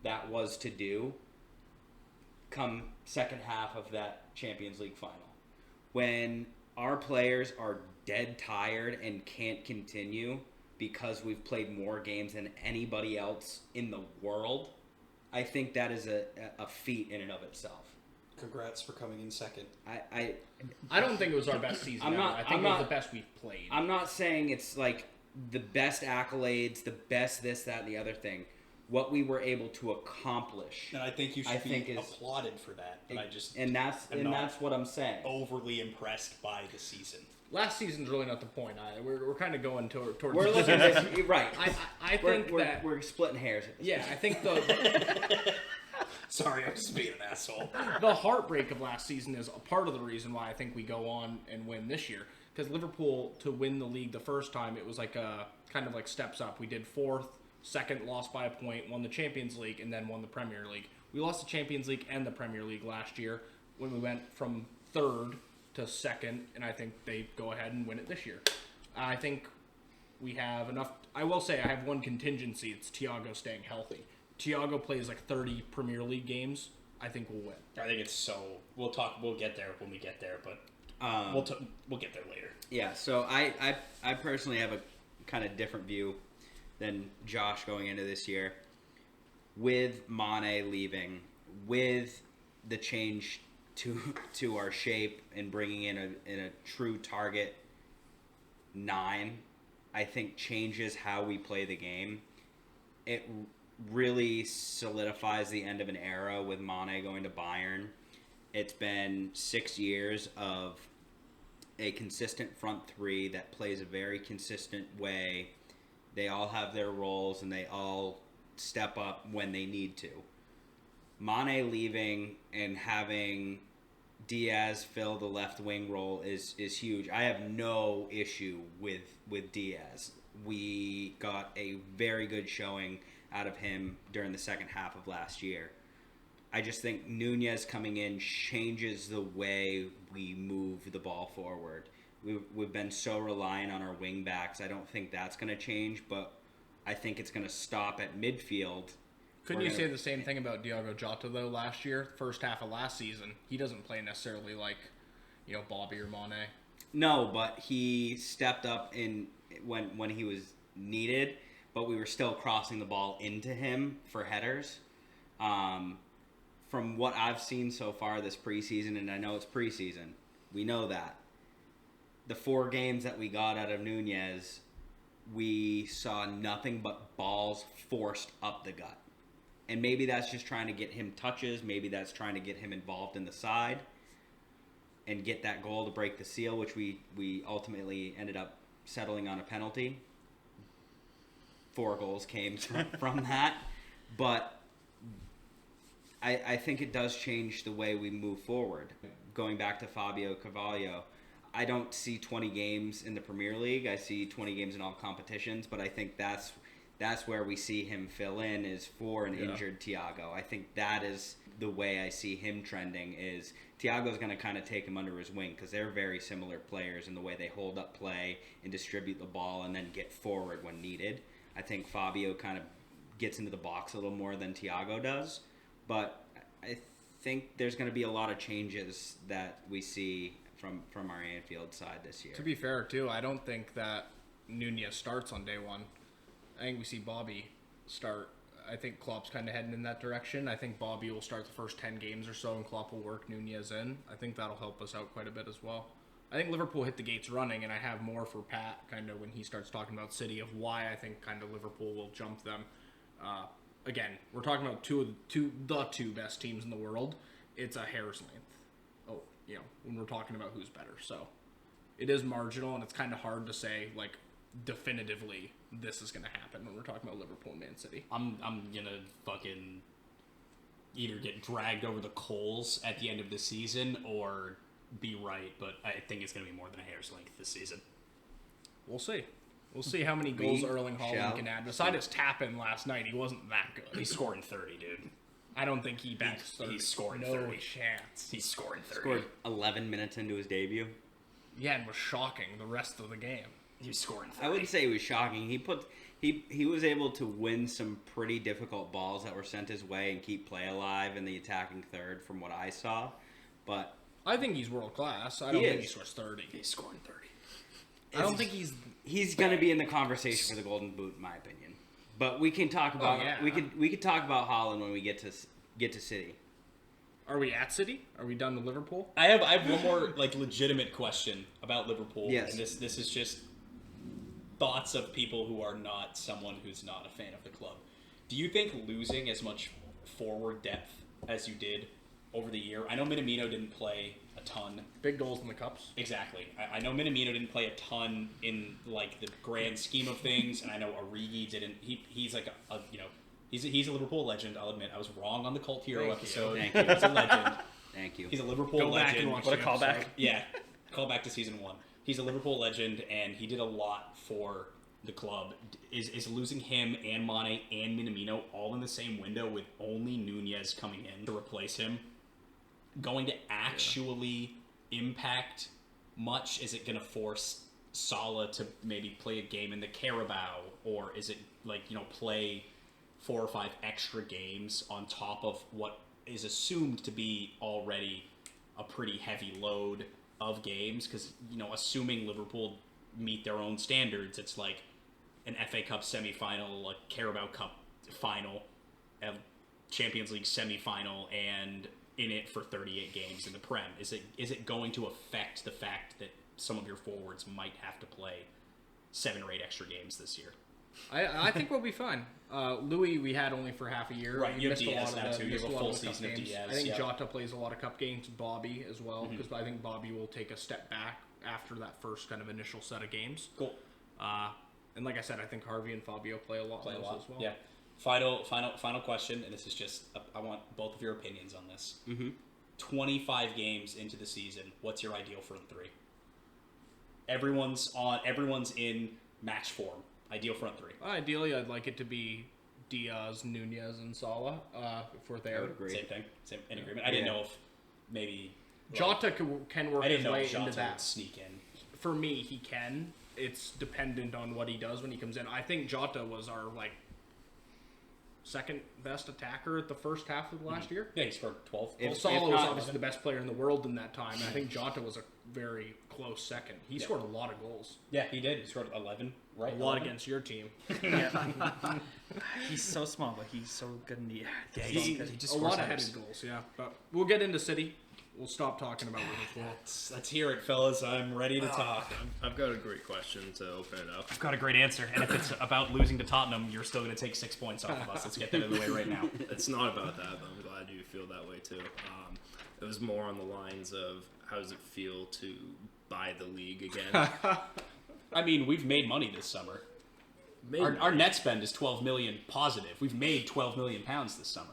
that was to do come second half of that Champions League final. When our players are dead tired and can't continue because we've played more games than anybody else in the world, I think that is a feat in and of itself. Congrats for coming in second. I don't think it was our best season ever. I think it was the best we've played. I'm not saying it's like the best accolades, the best this, that, and the other thing. What we were able to accomplish. And I think you should be applauded for that. But that's what I'm saying. Overly impressed by the season. Last season's really not the point either. We're kind of going towards. We're looking at this, right. I think we're splitting hairs at this point. I think the. Sorry, I'm just being an asshole. The heartbreak of last season is a part of the reason why I think we go on and win this year. Because Liverpool, to win the league the first time, it was like a kind of like steps up. We did fourth, second, lost by a point, won the Champions League, and then won the Premier League. We lost the Champions League and the Premier League last year when we went from third to second, and I think they go ahead and win it this year. I think we have enough. I will say I have one contingency. It's Thiago staying healthy. Thiago plays like 30 Premier League games. I think we'll win. I think it's so. We'll get there when we get there, but we'll get there later. Yeah, so I personally have a kind of different view than Josh going into this year. With Mane leaving, with the change to our shape and bringing in a true target 9, I think changes how we play the game. It really solidifies the end of an era with Mane going to Bayern. It's been 6 years of a consistent front three that plays a very consistent way. They all have their roles and they all step up when they need to. Mane leaving and having Diaz fill the left wing role is huge. I have no issue with Diaz. We got a very good showing out of him during the second half of last year. I just think Nunez coming in changes the way we move the ball forward. We've been so reliant on our wing backs. I don't think that's going to change, but I think it's going to stop at midfield. Couldn't you say the same thing about Diogo Jota, though, last year? First half of last season, he doesn't play necessarily like, Bobby or Mane. No, but he stepped up when he was needed, but we were still crossing the ball into him for headers. From what I've seen so far this preseason, and I know it's preseason, we know that. The 4 games that we got out of Nunez, we saw nothing but balls forced up the gut. And maybe that's just trying to get him touches. Maybe that's trying to get him involved in the side and get that goal to break the seal, which we ultimately ended up settling on a penalty. 4 goals came from that. But I think it does change the way we move forward. Going back to Fabio Carvalho, I don't see 20 games in the Premier League. I see 20 games in all competitions, but I think that's where we see him fill in is for an injured Thiago. I think that is the way I see him trending is Thiago's going to kind of take him under his wing because they're very similar players in the way they hold up play and distribute the ball and then get forward when needed. I think Fabio kind of gets into the box a little more than Thiago does, but I think there's going to be a lot of changes that we see from our Anfield side this year. To be fair, too, I don't think that Nunez starts on day one. I think we see Bobby start. I think Klopp's kind of heading in that direction. I think Bobby will start the first 10 games or so, and Klopp will work Nunez in. I think that'll help us out quite a bit as well. I think Liverpool hit the gates running, and I have more for Pat kind of when he starts talking about City of why I think kind of Liverpool will jump them. Again, we're talking about the two best teams in the world. It's a hair's length. When we're talking about who's better. So it is marginal, and it's kind of hard to say, like, definitively this is going to happen when we're talking about Liverpool and Man City. I'm going to fucking either get dragged over the coals at the end of the season or be right, but I think it's going to be more than a hair's length this season. We'll see. We'll see how many goals Erling Haaland can add. Besides his tap-in last night, he wasn't that good. He's scoring 30, dude. I don't think he backs 30. He's scoring no 30. Chance. He's scoring 30. Scored 11 minutes into his debut. Yeah, and was shocking the rest of the game. He's scoring 30. I wouldn't say he was shocking. He was able to win some pretty difficult balls that were sent his way and keep play alive in the attacking third from what I saw. But I think he's world class. I don't think he scores 30. He's scoring 30. I don't think he's going to be in the conversation for the Golden Boot, in my opinion. But we can talk about we could talk about Haaland when we get to City. Are we at City? Are we done with Liverpool? I have one more legitimate question about Liverpool. Yes. And this is just thoughts of people who are not someone who's not a fan of the club. Do you think losing as much forward depth as you did over the year? I know Minamino didn't play a ton. Big goals in the cups. Exactly. I know Minamino didn't play a ton in the grand scheme of things, and I know Origi didn't. He's like a He's a Liverpool legend. I'll admit I was wrong on the Cult Hero Thank you. episode. Thank you. He's a legend. Thank you. He's a Liverpool Go legend. back and watch What a the callback. episode. Yeah, call back to season 1. He's a Liverpool legend, and he did a lot for the club. Is losing him and Mane and Minamino all in the same window with only Nunez coming in to replace him going to actually impact much? Is it going to force Salah to maybe play a game in the Carabao, or is it play 4 or 5 extra games on top of what is assumed to be already a pretty heavy load of games? Because assuming Liverpool meet their own standards, it's like an FA Cup semi-final, a Carabao Cup final, a Champions League semi-final, and in it for 38 games in the Prem. Is it going to affect the fact that some of your forwards might have to play 7 or 8 extra games this year? I think we'll be fine. Louis, we had only for half a year. Right, We you have missed a Diaz lot now, of the- too. You missed have a lot full of the cup season of games. Diaz, I think yeah. Jota plays a lot of cup games. Bobby as well, because I think Bobby will take a step back after that first kind of initial set of games. Cool. And like I said, I think Harvey and Fabio play a lot as well. Yeah. Final question, and this is just I want both of your opinions on this. 25 games into the season, what's your ideal front three? Everyone's in match form. Ideal front three. Ideally, I'd like it to be Diaz, Nunez, and Salah if we're I there. would agree. Same thing. Same in agreement. I didn't know if maybe Jota can work I didn't his know way if Jota into that. would sneak in. For me, he can. It's dependent on what he does when he comes in. I think Jota was our second best attacker at the first half of last year. Yeah, he scored 12. Well, If Salah was not- obviously the best player in the world in that time. And I think Jota was a very close second. He scored a lot of goals. Yeah, he did. He scored 11. Right. A lot 11? against your team. He's so small, but he's so good in the air. Yeah, He's he just A scores lot of headers. headed goals, yeah. But we'll get into City. We'll stop talking about Liverpool. Let's hear it, fellas. I'm ready to talk. I've got a great question to open it up. I've got a great answer, and if it's about losing to Tottenham, you're still going to take 6 points off of us. Let's get that out of the way right now. It's not about that, but I'm glad you feel that way too. It was more on the lines of how does it feel to buy the league again? I mean, we've made money this summer. Our net spend is 12 million positive. We've made 12 million pounds this summer.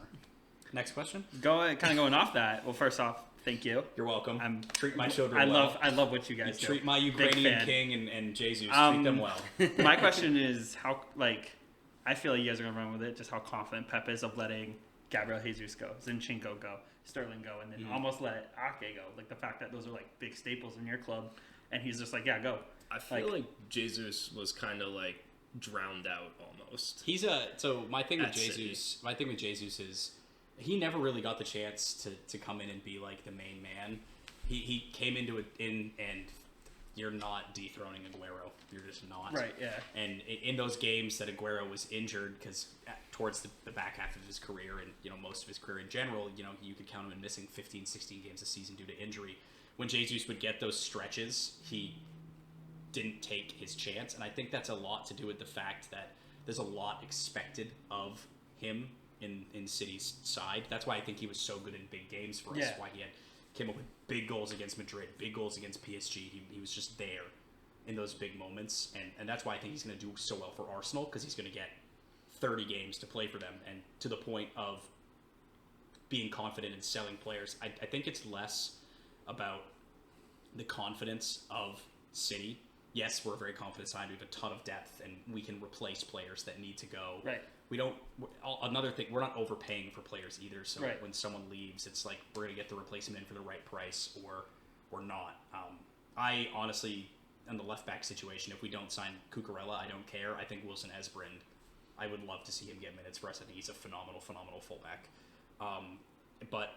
Next question. Going off that. Well, first off, thank you. You're welcome. I'm- Treat my children I well. love what you guys do. Treat my Big Ukrainian fan. king and Jesus. Treat them well. My question is how I feel like you guys are gonna run with it. Just how confident Pep is of letting Gabriel Jesus go, Zinchenko go, Sterling go, and then almost let Ake go. Like the fact that those are big staples in your club, and he's just yeah, go. I feel like Jesus was kind of drowned out almost. So my thing with At City. Jesus is he never really got the chance to come in and be the main man. He came into it and you're not dethroning Aguero. You're just not. Right. Yeah. And in those games that Aguero was injured, because towards the back half of his career and most of his career in general, you could count him in missing 15, 16 games a season due to injury. When Jesus would get those stretches, he didn't take his chance, and I think that's a lot to do with the fact that there's a lot expected of him in City's side. That's why I think he was so good in big games for us. Yeah. Why he came up with big goals against Madrid, big goals against PSG. He was just there in those big moments, and that's why I think he's going to do so well for Arsenal, because he's going to get 30 games to play for them, and to the point of being confident in selling players. I think it's less about the confidence of City. Yes, we're a very confident side. We have a ton of depth, and we can replace players that need to go. Right. We don't. Another thing, we're not overpaying for players either. So Right. when someone leaves, it's we're going to get the replacement in for the right price, or not. I honestly, in the left back situation, if we don't sign Cucurella, I don't care. I think Wilson Esbrand, I would love to see him get minutes for us. I think he's a phenomenal fullback. But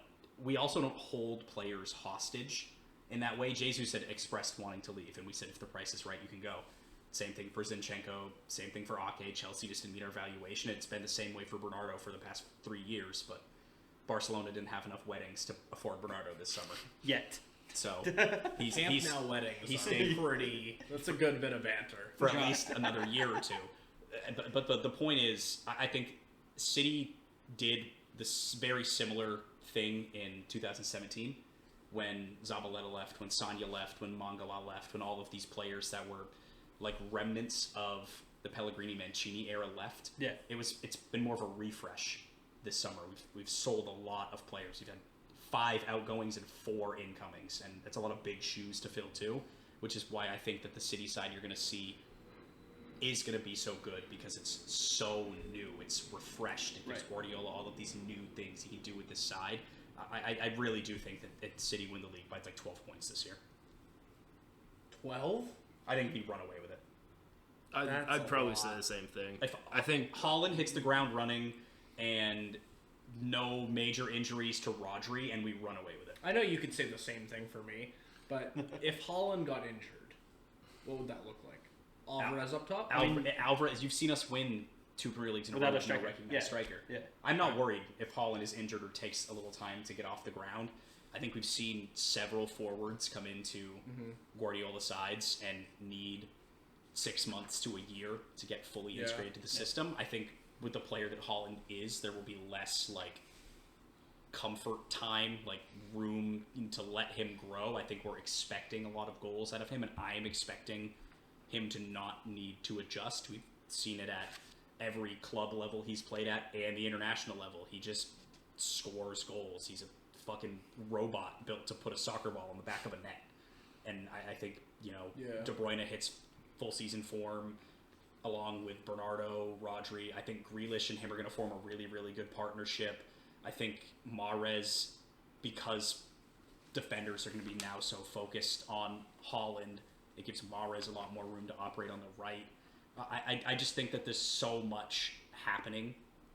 we also don't hold players hostage in that way. Jesus had expressed wanting to leave, and we said if the price is right, you can go. Same thing for Zinchenko, same thing for Ake. Chelsea just didn't meet our valuation. It's been the same way for Bernardo for the past 3 years, but Barcelona didn't have enough weddings to afford Bernardo this summer. Yet. So he's Now weddings. he's are staying pretty. That's a good bit of banter. for at least another year or two. But the point is, I think City did this very similar thing in 2017 when Zabaleta left, when Sanya left, when Mangala left, when all of these players that were remnants of the Pellegrini Mancini era left. Yeah. It's been more of a refresh this summer. We've sold a lot of players. We've had 5 outgoings and 4 incomings, and that's a lot of big shoes to fill too, which is why I think that the City side you're going to see is going to be so good because it's so new. It's refreshed. It gives Guardiola all of these new things he can do with this side. I really do think that City win the league by like 12 points this year. 12? I think we run away with it. I'd probably say the same thing. I think Holland hits the ground running and no major injuries to Rodri, and we run away with it. I know you could say the same thing for me, but if Holland got injured, what would that look like? Alvarez up top? Alvarez, you've seen us win 2 Premier Leagues in a row Without a with no striker. recognized striker. Yeah. I'm not worried if Holland is injured or takes a little time to get off the ground. I think we've seen several forwards come into Guardiola sides and need 6 months to a year to get fully integrated to the system. I think with the player that Holland is, there will be less like comfort time, like room to let him grow. I think we're expecting a lot of goals out of him, and I am expecting him to not need to adjust. We've seen it at every club level he's played at and the international level. He just scores goals. He's a fucking robot built to put a soccer ball in the back of a net. And I think, De Bruyne hits full season form along with Bernardo, Rodri. I think Grealish and him are going to form a really, really good partnership. I think Mahrez, because defenders are going to be now so focused on Holland, it gives Mahrez a lot more room to operate on the right. I just think that there's so much happening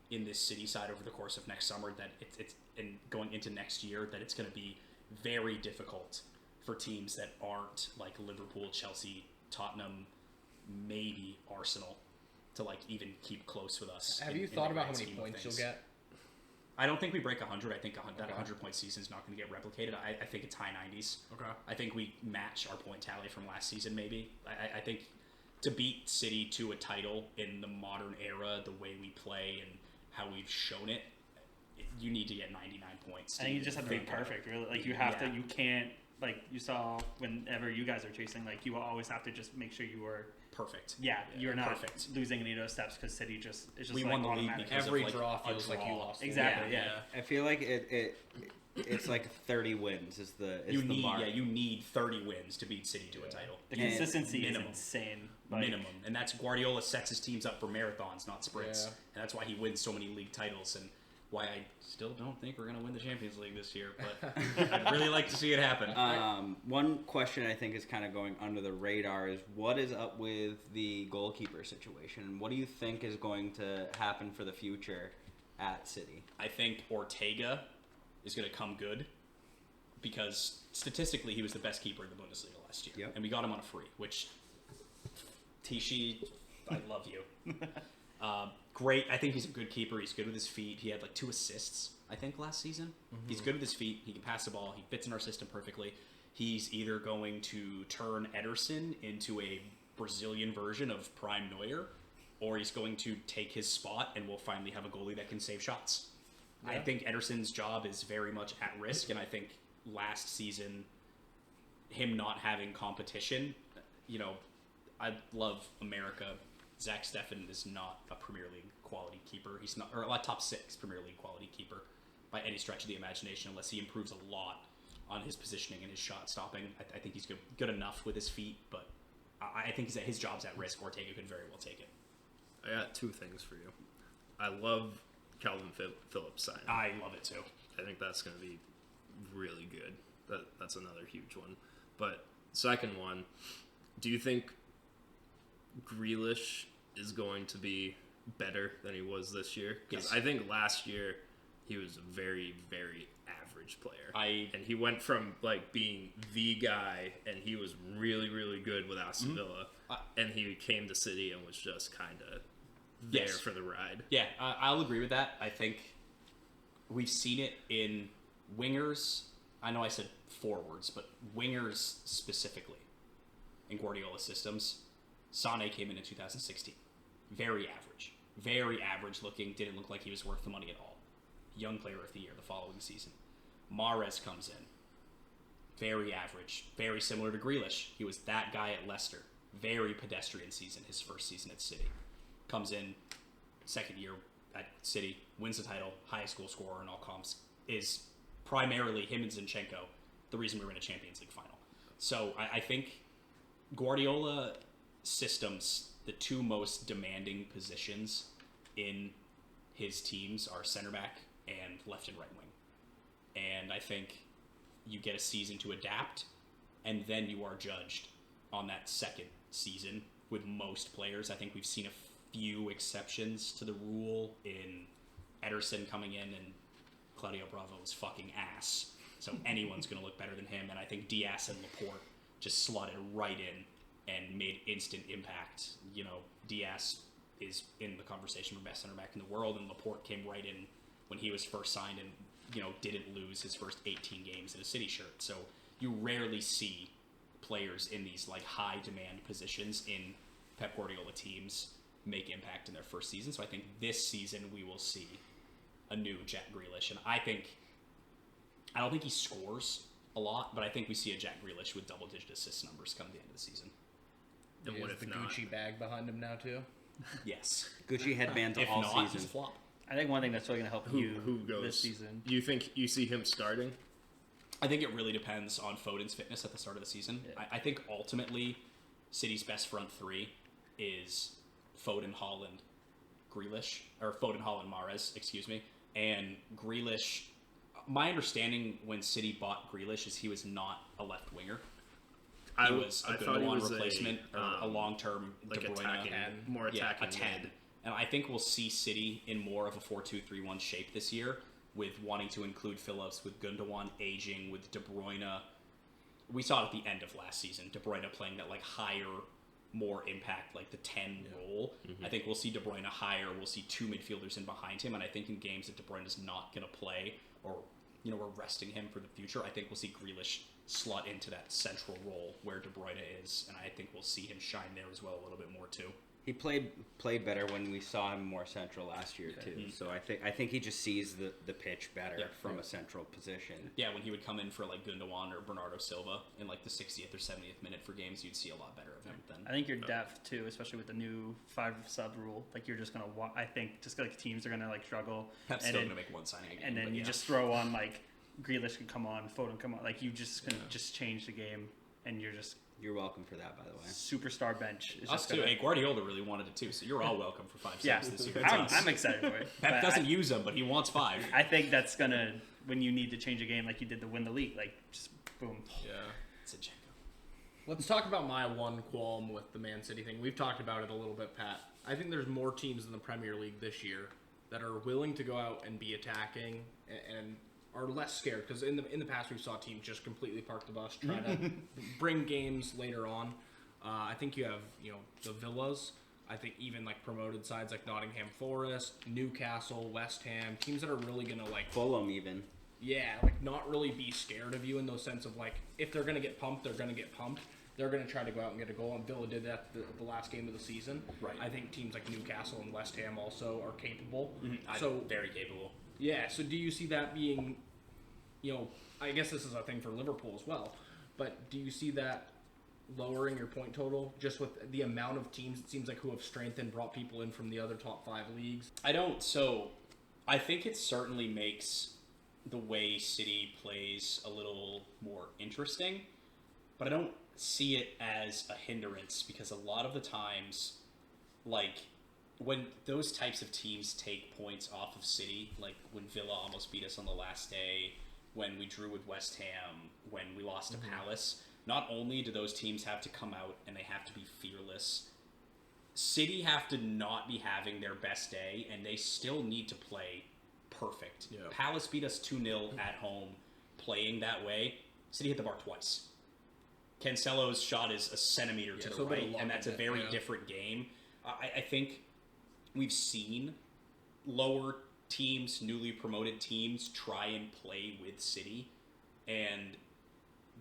in this City side over the course of next summer that it's and going into next year that it's going to be very difficult for teams that aren't like Liverpool, Chelsea, Tottenham, maybe Arsenal to like even keep close with us. Have you thought about how many points you'll get? I don't think we break 100. I think that 100-point season is not going to get replicated. I think it's high 90s. Okay. I think we match our point tally from last season, maybe. I think to beat City to a title in the modern era, the way we play and how we've shown it, you need to get 99 points. I think you just have to be perfect, really. Like, you have to, you can't, like, you saw whenever you guys are chasing, like, you always have to just make sure you are perfect. Yeah, you're not perfect. Losing any of those steps because City it's just we like won the league automatic. because every of, like, draw a feels like you lost. Exactly. Yeah. I feel like it's like 30 wins is the bar. You need 30 wins to beat City to a title. The consistency is minimum. insane. Like, Minimum, and that's Guardiola sets his teams up for marathons, not sprints, and that's why he wins so many league titles, and why I still don't think we're going to win the Champions League this year, but I'd really like to see it happen. One question I think is kind of going under the radar is what is up with the goalkeeper situation? What do you think is going to happen for the future at City? I think Ortega is going to come good because statistically he was the best keeper in the Bundesliga last year, and we got him on a free, which Tichy, I love you. Great. I think he's a good keeper. He's good with his feet. He had like 2 assists, I think, last season. Mm-hmm. He's good with his feet. He can pass the ball. He fits in our system perfectly. He's either going to turn Ederson into a Brazilian version of Prime Neuer, or he's going to take his spot and we'll finally have a goalie that can save shots. Yeah. I think Ederson's job is very much at risk, and I think last season, him not having competition, I love America. Zach Steffen is not a Premier League quality keeper. He's not, or a top 6 Premier League quality keeper by any stretch of the imagination, unless he improves a lot on his positioning and his shot stopping. I think he's good enough with his feet, but I think his job's at risk. Ortega could very well take it. I got 2 things for you. I love Calvin Phillips signing. I love it too. I think that's going to be really good. That's another huge one. But second one, do you think Grealish is going to be better than he was this year? Because Yes. I think last year he was a very, very average player. And he went from like being the guy, and he was really, really good with Aston Villa, and he came to City and was just kind of there for the ride. Yeah, I'll agree with that. I think we've seen it in wingers. I know I said forwards, but wingers specifically in Guardiola systems. Sané came in 2016. Very average looking, didn't look like he was worth the money at all. Young player of the year the following season. Mahrez comes in. Very average, very similar to Grealish. He was that guy at Leicester. very pedestrian season, his first season at City. Comes in, second year at City, wins the title, highest goal scorer in all comps, is primarily him and Zinchenko the reason we were in a Champions League final. So I think Guardiola systems, the two most demanding positions in his teams are center back and left and right wing. And I think you get a season to adapt, and then you are judged on that second season with most players. I think we've seen a few exceptions to the rule in Ederson coming in, and Claudio Bravo is fucking ass. So anyone's going to look better than him. And I think Diaz and Laporte just slotted right in and made instant impact. You know, Diaz is in the conversation for best center back in the world, and Laporte came right in when he was first signed and, you know, didn't lose his first 18 games in a City shirt. So you rarely see players in these like high demand positions in Pep Guardiola teams make impact in their first season. So I think this season we will see a new Jack Grealish, and I don't think he scores a lot, but I think we see a Jack Grealish with double-digit assist numbers come the end of the season. And He what has if the not? Gucci bag behind him now too? Yes. Gucci headbands If all not, he's a season. flop. I think one thing that's really going to help Who goes this season. You think you see him starting? I think it really depends on Foden's fitness at the start of the season. Yeah. I think ultimately City's best front three is Foden, Haaland, Grealish, or Foden, Haaland, Mahrez, excuse me. And Grealish, my understanding when City bought Grealish is he was not a left winger. He was a thought he Gundogan was replacement or a long-term like De Bruyne. attacking, more Yeah, attacking. a 10. mid. And I think we'll see City in more of a 4-2-3-1 shape this year, with wanting to include Phillips, with Gundogan aging, with De Bruyne. We saw it at the end of last season, De Bruyne playing that like higher, more impact, like the 10 role. I think we'll see De Bruyne higher. We'll see two midfielders in behind him, and I think in games that De Bruyne is not going to play, or you know, we're resting him for the future, I think we'll see Grealish slot into that central role where De Bruyne is, and I think we'll see him shine there as well a little bit more too. He played better when we saw him more central last year too. So I think he just sees the pitch better from a central position. Yeah, when he would come in for like Gundogan or Bernardo Silva in like the 60th or 70th minute for games, you'd see a lot better of him then. I think your depth too, especially with the new 5 sub rule. Like you're just gonna, I think, just like teams are gonna like struggle. Pep's and still then, going to make one signing again. and then but you yeah. just throw on like Grealish can come on, Foden come on. Like you just can just change the game, and you're just You're welcome for that, by the way. superstar bench. Is Us just too. gonna, Hey, Guardiola really wanted it too, so you're all welcome for 5 yeah, subs this year. It's us. I'm excited for it. Pep But doesn't use them, but he wants 5. I think that's gonna, when you need to change a game like you did to win the league, like just boom. Yeah. Zinchenko. Let's talk about my one qualm with the Man City thing. We've talked about it a little bit, Pat. I think there's more teams in the Premier League this year that are willing to go out and be attacking and are less scared, because in the past we saw teams just completely park the bus, try to bring games later on. I think you have the Villas. I think even like promoted sides like Nottingham Forest, Newcastle, West Ham, teams that are really gonna like Fulham even. not really be scared of you in the sense of like if they're gonna get pumped, they're gonna get pumped. They're going to try to go out and get a goal, and Villa did that the last game of the season. Right. I think teams like Newcastle and West Ham also are capable. So very capable. Yeah, so do you see that being, I guess this is a thing for Liverpool as well, but do you see that lowering your point total just with the amount of teams, it seems like, who have strengthened, brought people in from the other top 5 leagues? I don't. So I think it certainly makes the way City plays a little more interesting, but I don't see it as a hindrance, because a lot of the times, like when those types of teams take points off of City, like when Villa almost beat us on the last day, when we drew with West Ham, when we lost to Palace, not only do those teams have to come out and they have to be fearless, City have to not be having their best day, and they still need to play perfect. Yeah. Palace beat us 2-0 at home, playing that way. City hit the bar twice. Cancelo's shot is a centimeter to the so a bit of right, luck and that's in a it, very yeah. different game. I think we've seen lower teams, newly promoted teams, try and play with City, and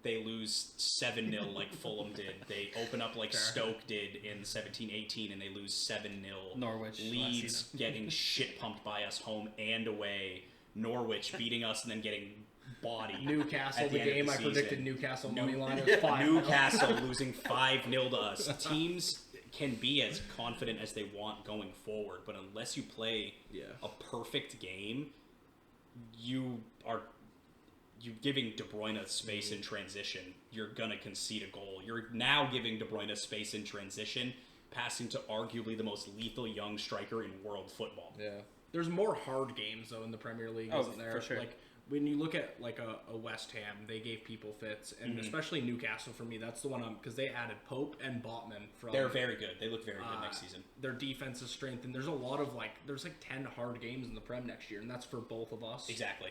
they lose 7-0 like Fulham did. They open up like Stoke did in 17-18, and they lose 7-0. Norwich last Leeds season. getting shit pumped by us home and away. Norwich beating us and then getting body. Newcastle, at the end of game I season. predicted Newcastle money line was 5. Newcastle losing 5-0 to us. Teams can be as confident as they want going forward, but unless you play a perfect game, you're giving De Bruyne space in transition. You're gonna concede a goal. You're now giving De Bruyne space in transition, passing to arguably the most lethal young striker in world football. Yeah. There's more hard games though in the Premier League, Oh, isn't there? for sure. Like when you look at like a West Ham, they gave people fits, and especially Newcastle for me, that's the one because they added Pope and Botman from. They're very good. They look very good next season. Their defense is strengthened. There's a lot of there's 10 hard games in the Prem next year, and that's for both of us. Exactly.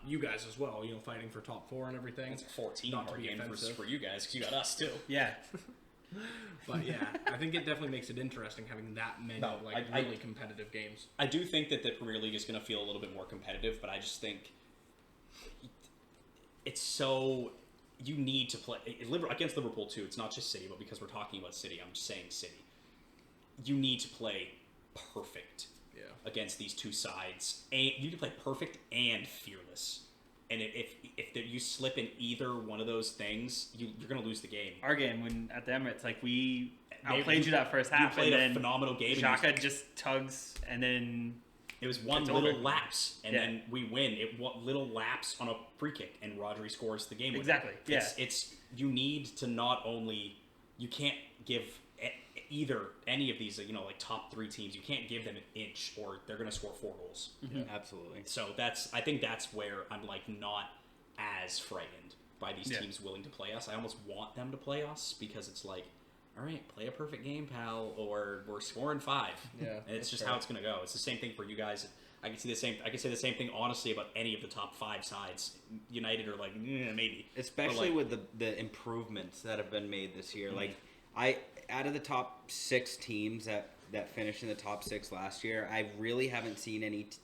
You guys as well, fighting for top 4 and everything. It's 14 Not to hard be games offensive. for you guys because you got us too. Yeah. But yeah, I think it definitely makes it interesting having that many really competitive games. I do think that the Premier League is going to feel a little bit more competitive, but I just think it's so you need to play against Liverpool too. It's not just City, but because we're talking about City, I'm just saying City. You need to play perfect against these two sides, and you need to play perfect and fearless. And if you slip in either one of those things, you're going to lose the game. Our game when at the Emirates, we outplayed you that first half. You played and a then phenomenal game. Xhaka just tugs, and then it was one it's little over. lapse, and then we win. Little lapse on a free kick, and Rodri scores the game. Exactly. Yeah. It's you need to not only you can't give either any of these top 3 teams. You can't give them an inch, or they're going to score 4 goals. Mm-hmm. Absolutely. So I think that's where I'm not as frightened by these teams willing to play us. I almost want them to play us because it's all right, play a perfect game, pal, or we're scoring 5. Yeah, and it's just how it's going to go. It's the same thing for you guys. I can say the same thing honestly about any of the top 5 sides. United are maybe, especially with the improvements that have been made this year. Out of the top 6 teams that finished in the top 6 last year, I really haven't seen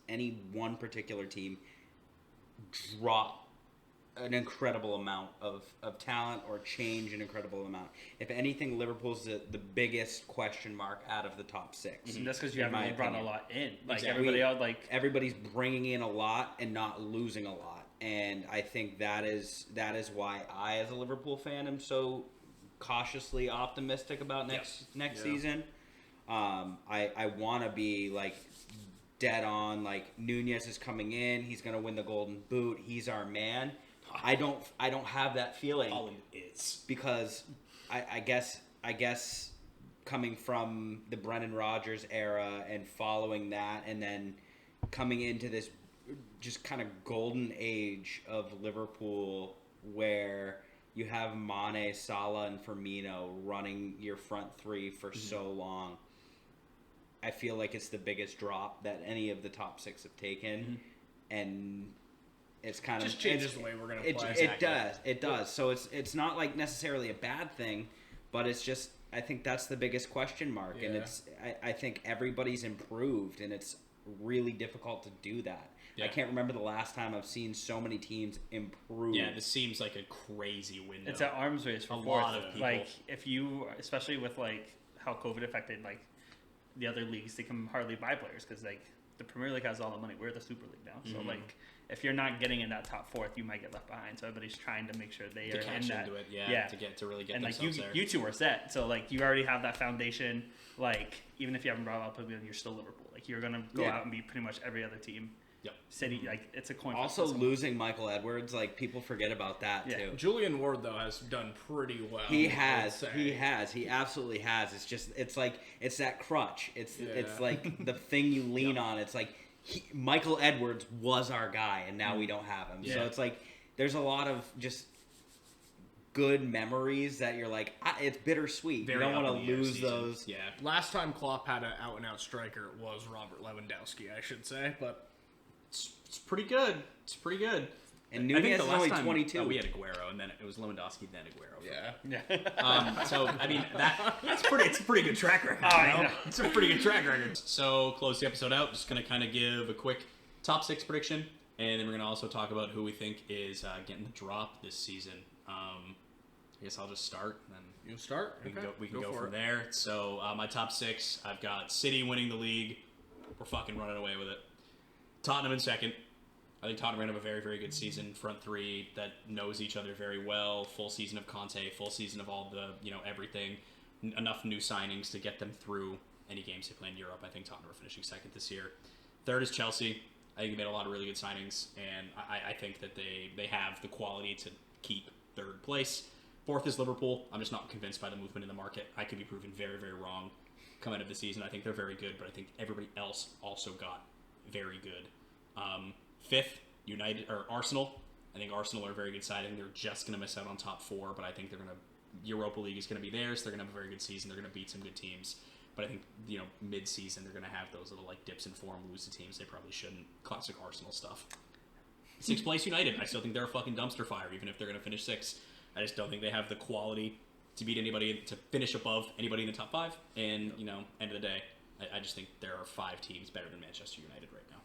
any one particular team drop an incredible amount of talent or change an incredible amount. If anything, Liverpool's the biggest question mark out of the top 6. And that's because you haven't really brought a lot in. Exactly. Everybody else, everybody's bringing in a lot and not losing a lot. And I think that is why I, as a Liverpool fan, am so cautiously optimistic about next season. I want to be dead on. Nunez is coming in. He's going to win the Golden Boot. He's our man. I don't have that feeling. Holland is because I guess coming from the Brendan Rodgers era and following that, and then coming into this just kind of golden age of Liverpool where you have Mane, Salah, and Firmino running your front 3 for so long. I feel like it's the biggest drop that any of the top 6 have taken, and it's kind of just changes the way we're going to play. It does. So it's not necessarily a bad thing, but it's just I think that's the biggest question mark, and I think everybody's improved, and it's really difficult to do that. Yeah. I can't remember the last time I've seen so many teams improve. Yeah, this seems like a crazy window. It's an arms race for a fourth. lot of people. If you, especially with how COVID affected the other leagues, they can hardly buy players because the Premier League has all the money. We're the Super League now, so if you're not getting in that top 4th, you might get left behind. So everybody's trying to make sure they are in that. Into it, to really get and themselves there. You two are set, so you already have that foundation. Even if you haven't brought out Pavilion, you're still Liverpool. You're gonna go out and beat pretty much every other team. Yep. City, it's a coin. Also, losing Michael Edwards, people forget about that too. Julian Ward though has done pretty well. He has. He absolutely has. It's just it's that crutch. It's the thing you lean on. It's Michael Edwards was our guy, and now we don't have him. Yeah. So it's there's a lot of just good memories that you're it's bittersweet. Very you don't want to lose season. those. Yeah. Last time Klopp had an out-and-out striker was Robert Lewandowski, I should say, but it's pretty good. It's pretty good. And Nunez is only 22. We had Aguero, and then it was Lewandowski, then Aguero. Yeah. So I mean it's a pretty good track record. It's a pretty good track record. So close the episode out. Just gonna kind of give a quick top 6 prediction, and then we're gonna also talk about who we think is getting the drop this season. I guess I'll just start, and then you start. We can go from there. So my top 6, I've got City winning the league. We're fucking running away with it. Tottenham in second. I think Tottenham are going to have a very, very good season. Front three that knows each other very well. Full season of Conte, full season of all the, everything. Enough new signings to get them through any games they play in Europe. I think Tottenham are finishing second this year. Third is Chelsea. I think they made a lot of really good signings, and I think that they have the quality to keep third place. Fourth is Liverpool. I'm just not convinced by the movement in the market. I could be proven very, very wrong coming into the season. I think they're very good, but I think everybody else also got very good. Fifth, Arsenal. I think Arsenal are a very good side. I think they're just going to miss out on top four, but I think they're going to Europa League is going to be theirs. They're going to have a very good season. They're going to beat some good teams. But I think, mid-season, they're going to have those little, dips in form, lose to teams they probably shouldn't. Classic Arsenal stuff. Sixth place United. I still think they're a fucking dumpster fire, even if they're going to finish sixth. I just don't think they have the quality to beat anybody, to finish above anybody in the top five. And, end of the day, I just think there are 5 teams better than Manchester United right now.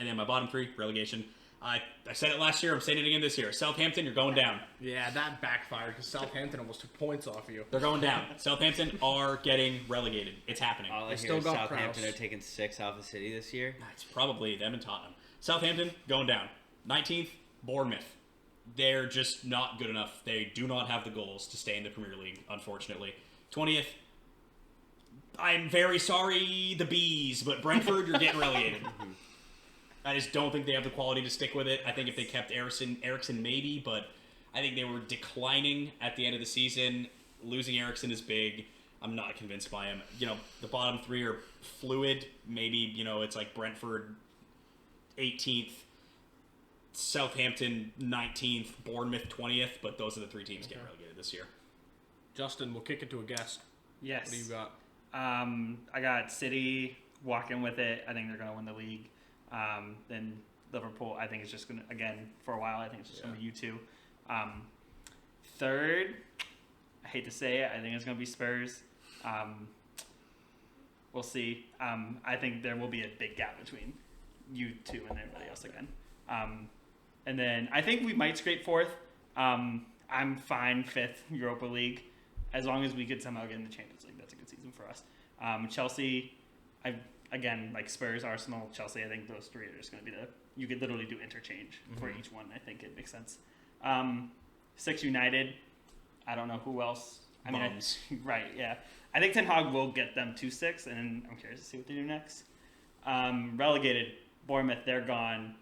And then my bottom 3, relegation. I said it last year. I'm saying it again this year. Southampton, you're going down. Yeah, that backfired because Southampton almost took points off you. They're going down. Southampton are getting relegated. It's happening. All I hear still is got Southampton Prowse. are taking 6 off the City this year. It's probably them and Tottenham. Southampton, going down. 19th, Bournemouth. They're just not good enough. They do not have the goals to stay in the Premier League, unfortunately. 20th, I'm very sorry, the Bees, but Brentford, you're getting relegated. I just don't think they have the quality to stick with it. I think if they kept Eriksson maybe, but I think they were declining at the end of the season. Losing Eriksson is big. I'm not convinced by him. The bottom 3 are fluid. Maybe, it's like Brentford 18th, Southampton 19th, Bournemouth 20th, but those are the 3 teams getting relegated this year. Justin, we'll kick it to a guest. Yes. What do you got? I got City walking with it. I think they're going to win the league. Then Liverpool, I think it's just going to, again, for a while, I think it's just going to be U2. Third, I hate to say it, I think it's going to be Spurs. We'll see. I think there will be a big gap between U2 and everybody else again. And then I think we might scrape fourth. I'm fine fifth, Europa League, as long as we could somehow get in the Champions League. That's a good season for us. Chelsea, again, like Spurs, Arsenal, Chelsea, I think those 3 are just going to be you could literally do interchange for each one. I think it makes sense. 6 United, I don't know who else. Right, yeah. I think Ten Hag will get them to 6, and I'm curious to see what they do next. Relegated, Bournemouth, they're gone.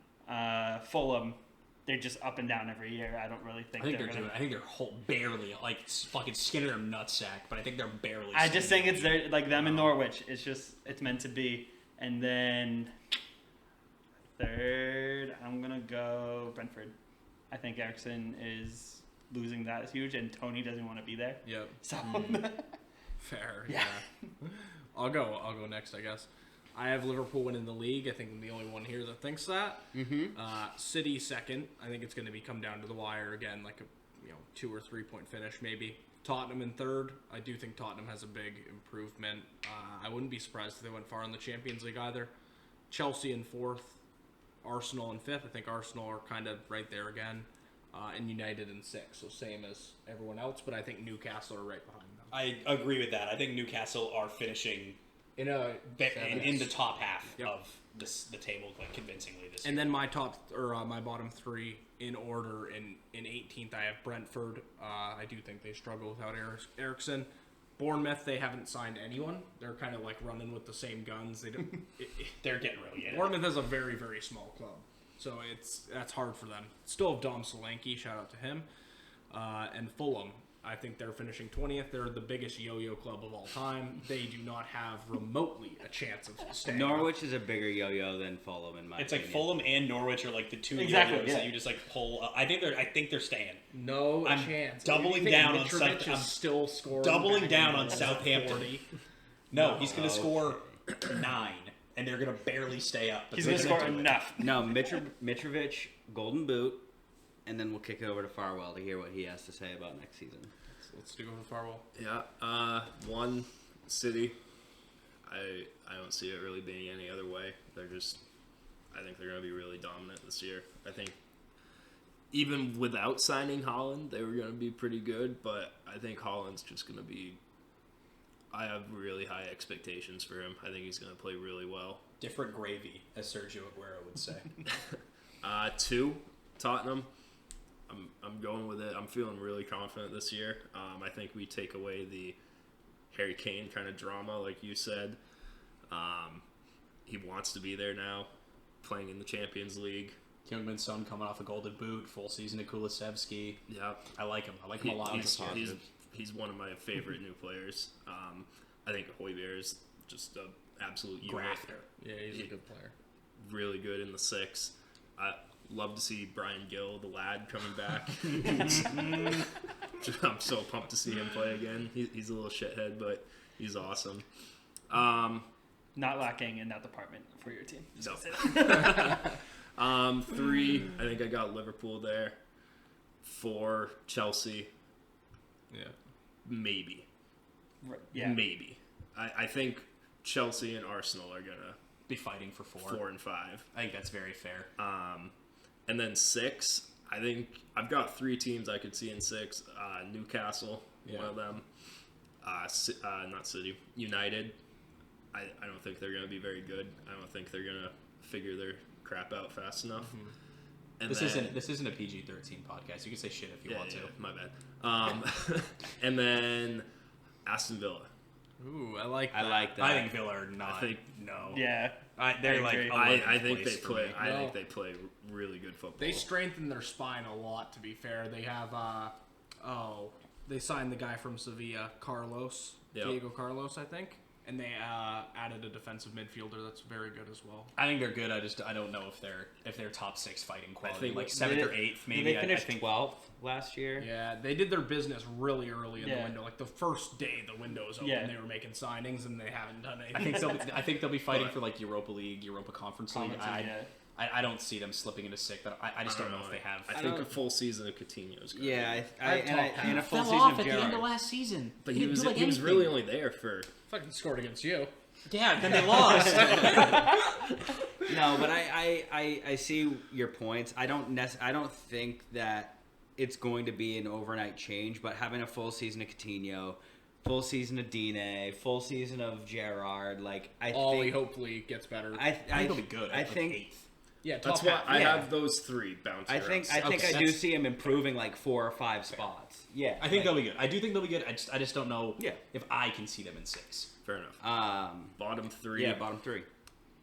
Fulham, they're just up and down every year. I don't really think I think they're barely, fucking skin in their nutsack, but I think they're barely. I just think it's like them in Norwich. It's meant to be. And then third, I'm going to go Brentford. I think Eriksson is losing that is huge, and Tony doesn't want to be there. Yep. So Fair. Yeah. I'll go next, I guess. I have Liverpool winning the league. I think I'm the only one here that thinks that. City second. I think it's going to come down to the wire again, like a 2 or 3 point finish maybe. Tottenham in third. I do think Tottenham has a big improvement. I wouldn't be surprised if they went far in the Champions League either. Chelsea in fourth. Arsenal in fifth. I think Arsenal are kind of right there again. And United in sixth. So same as everyone else, but I think Newcastle are right behind them. I agree with that. I think Newcastle are finishing In the top half Yep. of the table quite convincingly this year. And then my my bottom 3 in order. In 18th, I have Brentford. I do think they struggle without Eriksson. Bournemouth, they haven't signed anyone. They're kind of like running with the same guns. They're getting relegated. Bournemouth is a very, very small club, so that's hard for them. Still have Dom Solanke, shout out to him, and Fulham. I think they're finishing 20th. They're the biggest yo-yo club of all time. They do not have remotely a chance of staying. Norwich is a bigger yo-yo than Fulham in my It's opinion. like Fulham and Norwich are like the 2 Exactly, yo-yos yeah. that you just pull up. I think they're staying. No I'm chance. doubling You think down on Mitrovic South- I'm is still scoring. doubling back down in on the Southampton. 40. No, he's going to score 9, and they're going to barely stay up. But he's they're going to gonna score do it. enough. No, Mitrovic, Golden Boot, and then we'll kick it over to Farwell to hear what he has to say about next season. Let's do it with Farwell. Yeah, 1 City. I don't see it really being any other way. I think they're going to be really dominant this year. I think even without signing Holland, they were going to be pretty good, but I think Holland's just going to be I have really high expectations for him. I think he's going to play really well. Different gravy, as Sergio Aguero would say. 2, Tottenham. I'm going with it. I'm feeling really confident this year. I think we take away the Harry Kane kind of drama, like you said. He wants to be there now, playing in the Champions League. Heung-min Son coming off a golden boot, full season of Kulusevski. Yeah, I like him. I like him a lot. He's one of my favorite new players. I think Højbjerg is just an absolute unit. Grafter. Yeah, he's a good player. Really good in the 6. I love to see Brian Gill, the lad, coming back. I'm so pumped to see him play again. He's a little shithead, but he's awesome. Not lacking in that department for your team. Just No. gonna say that. 3, I think I got Liverpool there. 4, Chelsea. Yeah. Maybe. Yeah. Maybe. I think Chelsea and Arsenal are going to Be fighting for 4. 4 and 5. I think that's very fair. And then 6, I think I've got 3 teams I could see in 6. Newcastle, one of them. Not City. United. I don't think they're going to be very good. I don't think they're going to figure their crap out fast enough. And This then, isn't a PG-13 podcast. You can say shit if you want to. my bad. And then Aston Villa. Ooh, I like I that. like that. I think Villa are not. I think- no. Yeah. They're I like. agree. 11th I think they place for play. me. I No. think they play really good football. They strengthened their spine a lot, to be fair. They have, they signed the guy from Sevilla, Carlos, Yep. Diego Carlos, I think. And they added a defensive midfielder that's very good as well. I think they're good. I don't know if they're top 6 fighting quality. think- Like 7th or 8th, maybe. Did they finish I think 12th last year? Yeah, they did their business really early in the Yeah. window. Like the first day the window was open, Yeah. they were making signings, and they haven't done anything. I think they'll be fighting for like Europa League, Europa Conference League. Conference League, I don't see them slipping into 6th. I just don't know if they have. I think a full season of Coutinho is good. Yeah, and a full fell season off of at the end Gerrard. of last season. But he was really only there for. Fucking scored against you. Yeah, then they lost. No, but I see your points. I don't think that it's going to be an overnight change, but having a full season of Coutinho, full season of Dine, full season of Gerrard, like Ollie think hopefully gets better. I think they'll be good. I Like think 8th. yeah, That's top why half. I yeah. have those 3 bouncing. I think around. I do that's- see him improving like 4 or 5 spots. Yeah, I think they'll be good. I do think they'll be good. I just don't know Yeah. if I can see them in 6. Fair enough. bottom Bottom 3. yeah, bottom 3.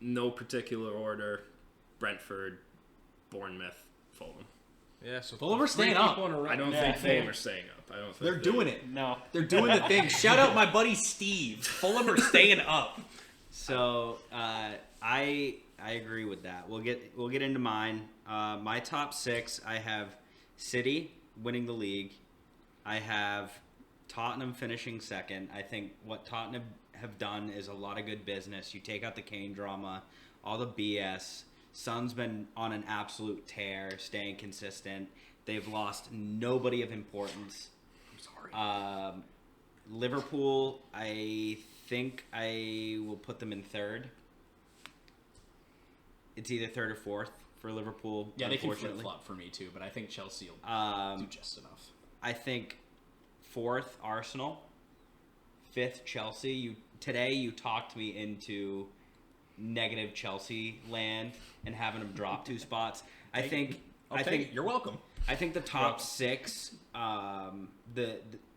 No particular order. Brentford, Bournemouth, Fulham. Yeah, so Fulham are staying up. I don't think Fulham are staying up. I don't think They're doing it. No. They're doing the thing. Shout out my buddy Steve. Fulham are staying up. So I agree with that. We'll get into mine. My top 6, I have City winning the league. I have Tottenham finishing 2nd. I think what Tottenham have done is a lot of good business. You take out the Kane drama, all the BS. Son's been on an absolute tear, staying consistent. They've lost nobody of importance. I'm sorry. Liverpool, I think I will put them in 3rd. It's either 3rd or 4th for Liverpool. Yeah, they can unfortunately. flip-flop for me too, but I think Chelsea will do just enough. I think 4th Arsenal, 5th Chelsea. Today you talked me into negative Chelsea land and having them drop 2 spots. I think You're welcome. I think the top 6,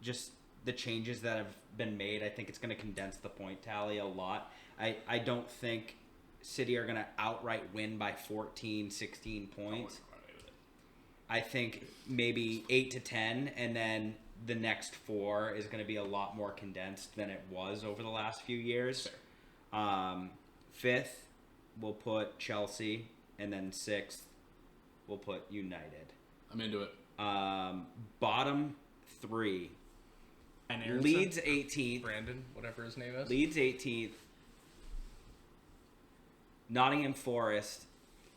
just the changes that have been made, I think it's going to condense the point tally a lot. I don't think City are going to outright win by 14, 16 points. I think maybe 8 to 10, and then the next 4 is going to be a lot more condensed than it was over the last few years. 5th, we'll put Chelsea, and then 6th, we'll put United. I'm into it. Bottom 3, And Aronson, Leeds 18th. Brandon, whatever his name is. Leeds 18th. Nottingham Forest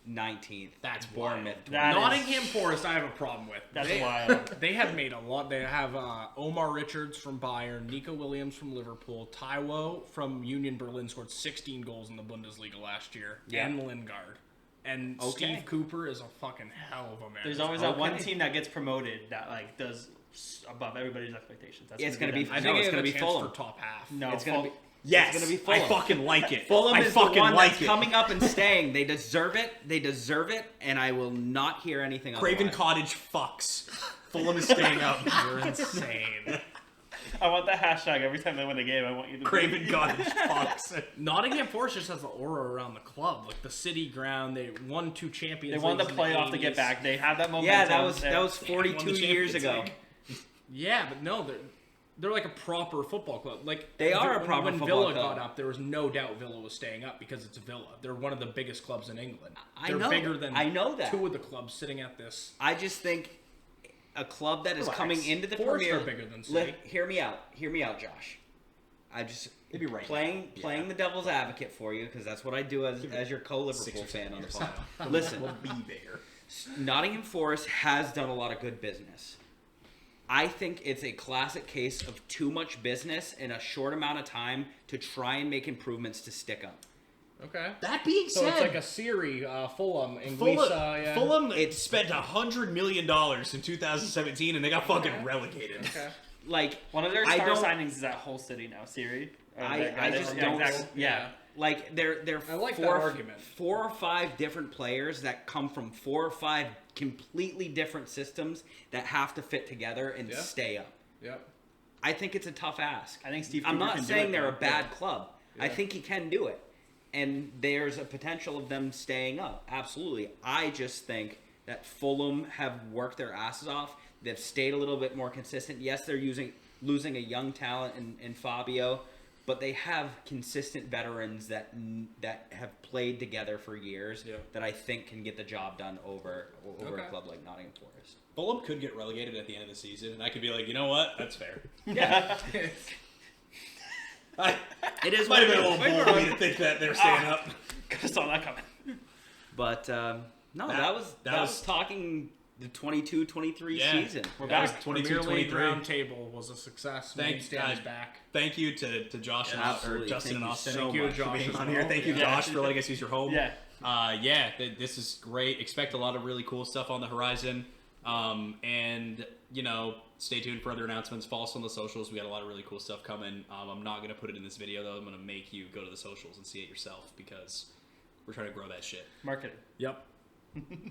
19th. That's Bournemouth. wild. 20th. That is- Nottingham Forest, I have a problem with. That's they, wild. They have made a lot. They have Omar Richards from Bayern, Nico Williams from Liverpool, Taiwo from Union Berlin scored 16 goals in the Bundesliga last year, Yeah. and Lingard. And Okay. Steve Cooper is a fucking hell of a man. There's always that one Okay. team that gets promoted that like does above everybody's expectations. That's It's gonna gonna be be- I them. think No, it's it's gonna going be to be Fulham. for top half. No, It's gonna be. Yes, It's gonna be I Fulham. fucking like it. Fulham I is the fucking one like that's it. coming up and staying. They deserve it. They deserve it, and I will not hear anything Craven otherwise. Cottage fucks. Fulham is staying up. You're insane. I want that hashtag every time they win a game. I want you to Craven Cottage fucks. Nottingham Forest just has the aura around the club, like the city ground. They won 2 Champions They won the Leagues in playoff to 80s. get back. They have that momentum. Yeah, that They're- was 42 the years Champions ago. League. Yeah, but no, they're like a proper football club. Like They are a when- proper when football Villa club. got up, there was no doubt Villa was staying up because it's Villa. They're one of the biggest clubs in England. I They're know bigger that. than I know that. 2 of the clubs sitting at this. I just think a club that is Relax. coming into the Forest Premier are bigger than City. Hear me out. Hear me out, Josh. I just They'd be right playing now. playing the devil's advocate for you because that's what I do as your co-Liverpool fan on the pod. Listen, We'll be there. Nottingham Forest has done a lot of good business. I think it's a classic case of too much business in a short amount of time to try and make improvements to stick up. Okay. That being So said, it's like a Siri, Fulham, Fulham, Anguissa, yeah. Fulham It's- spent $100 million in 2017 and they got fucking relegated. Okay. Like One of their I star don't- signings is at Hull City now, Siri. I just don't- Yeah. Like they're I like that four, argument. 4 or 5 different players that come from 4 or 5 completely different systems that have to fit together and Yeah. stay up. Yep. I think it's a tough ask. I think Steve I'm Cooper not can do saying it, they're though. a bad club. I Yeah. think he can do it, and there's a potential of them staying up. Absolutely. I just think that Fulham have worked their asses off. They've stayed a little bit more consistent. Yes, they're losing a young talent in Fabio, but they have consistent veterans that have played together for years Yeah. that I think can get the job done over a Okay. club like Nottingham Forest. Fulham could get relegated at the end of the season, and I could be like, you know what? That's fair. Yeah. It is Might have been a what it little is. bold of me to think that they're staying up. Could have saw that coming. But no, That- that was that was- talking the 22-23 Yeah. season. We're That was back. 22, Premier League 23. round table was a success. Thanks, Maine guys. is back. Thank you to Josh and Yeah, or absolutely. Justin Thank and you Austin. so Thank you, much for for being being on on. here. Thank you, Yeah. Josh, for letting us use your home. Yeah. This is great. Expect a lot of really cool stuff on the horizon. And stay tuned for other announcements. Follow us on the socials. We got a lot of really cool stuff coming. I'm not gonna put it in this video though. I'm gonna make you go to the socials and see it yourself because we're trying to grow that shit. Marketing. Yep.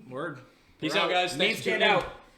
Word. Peace We're out, out. guys. Maine Thanks for stand tuning in. out.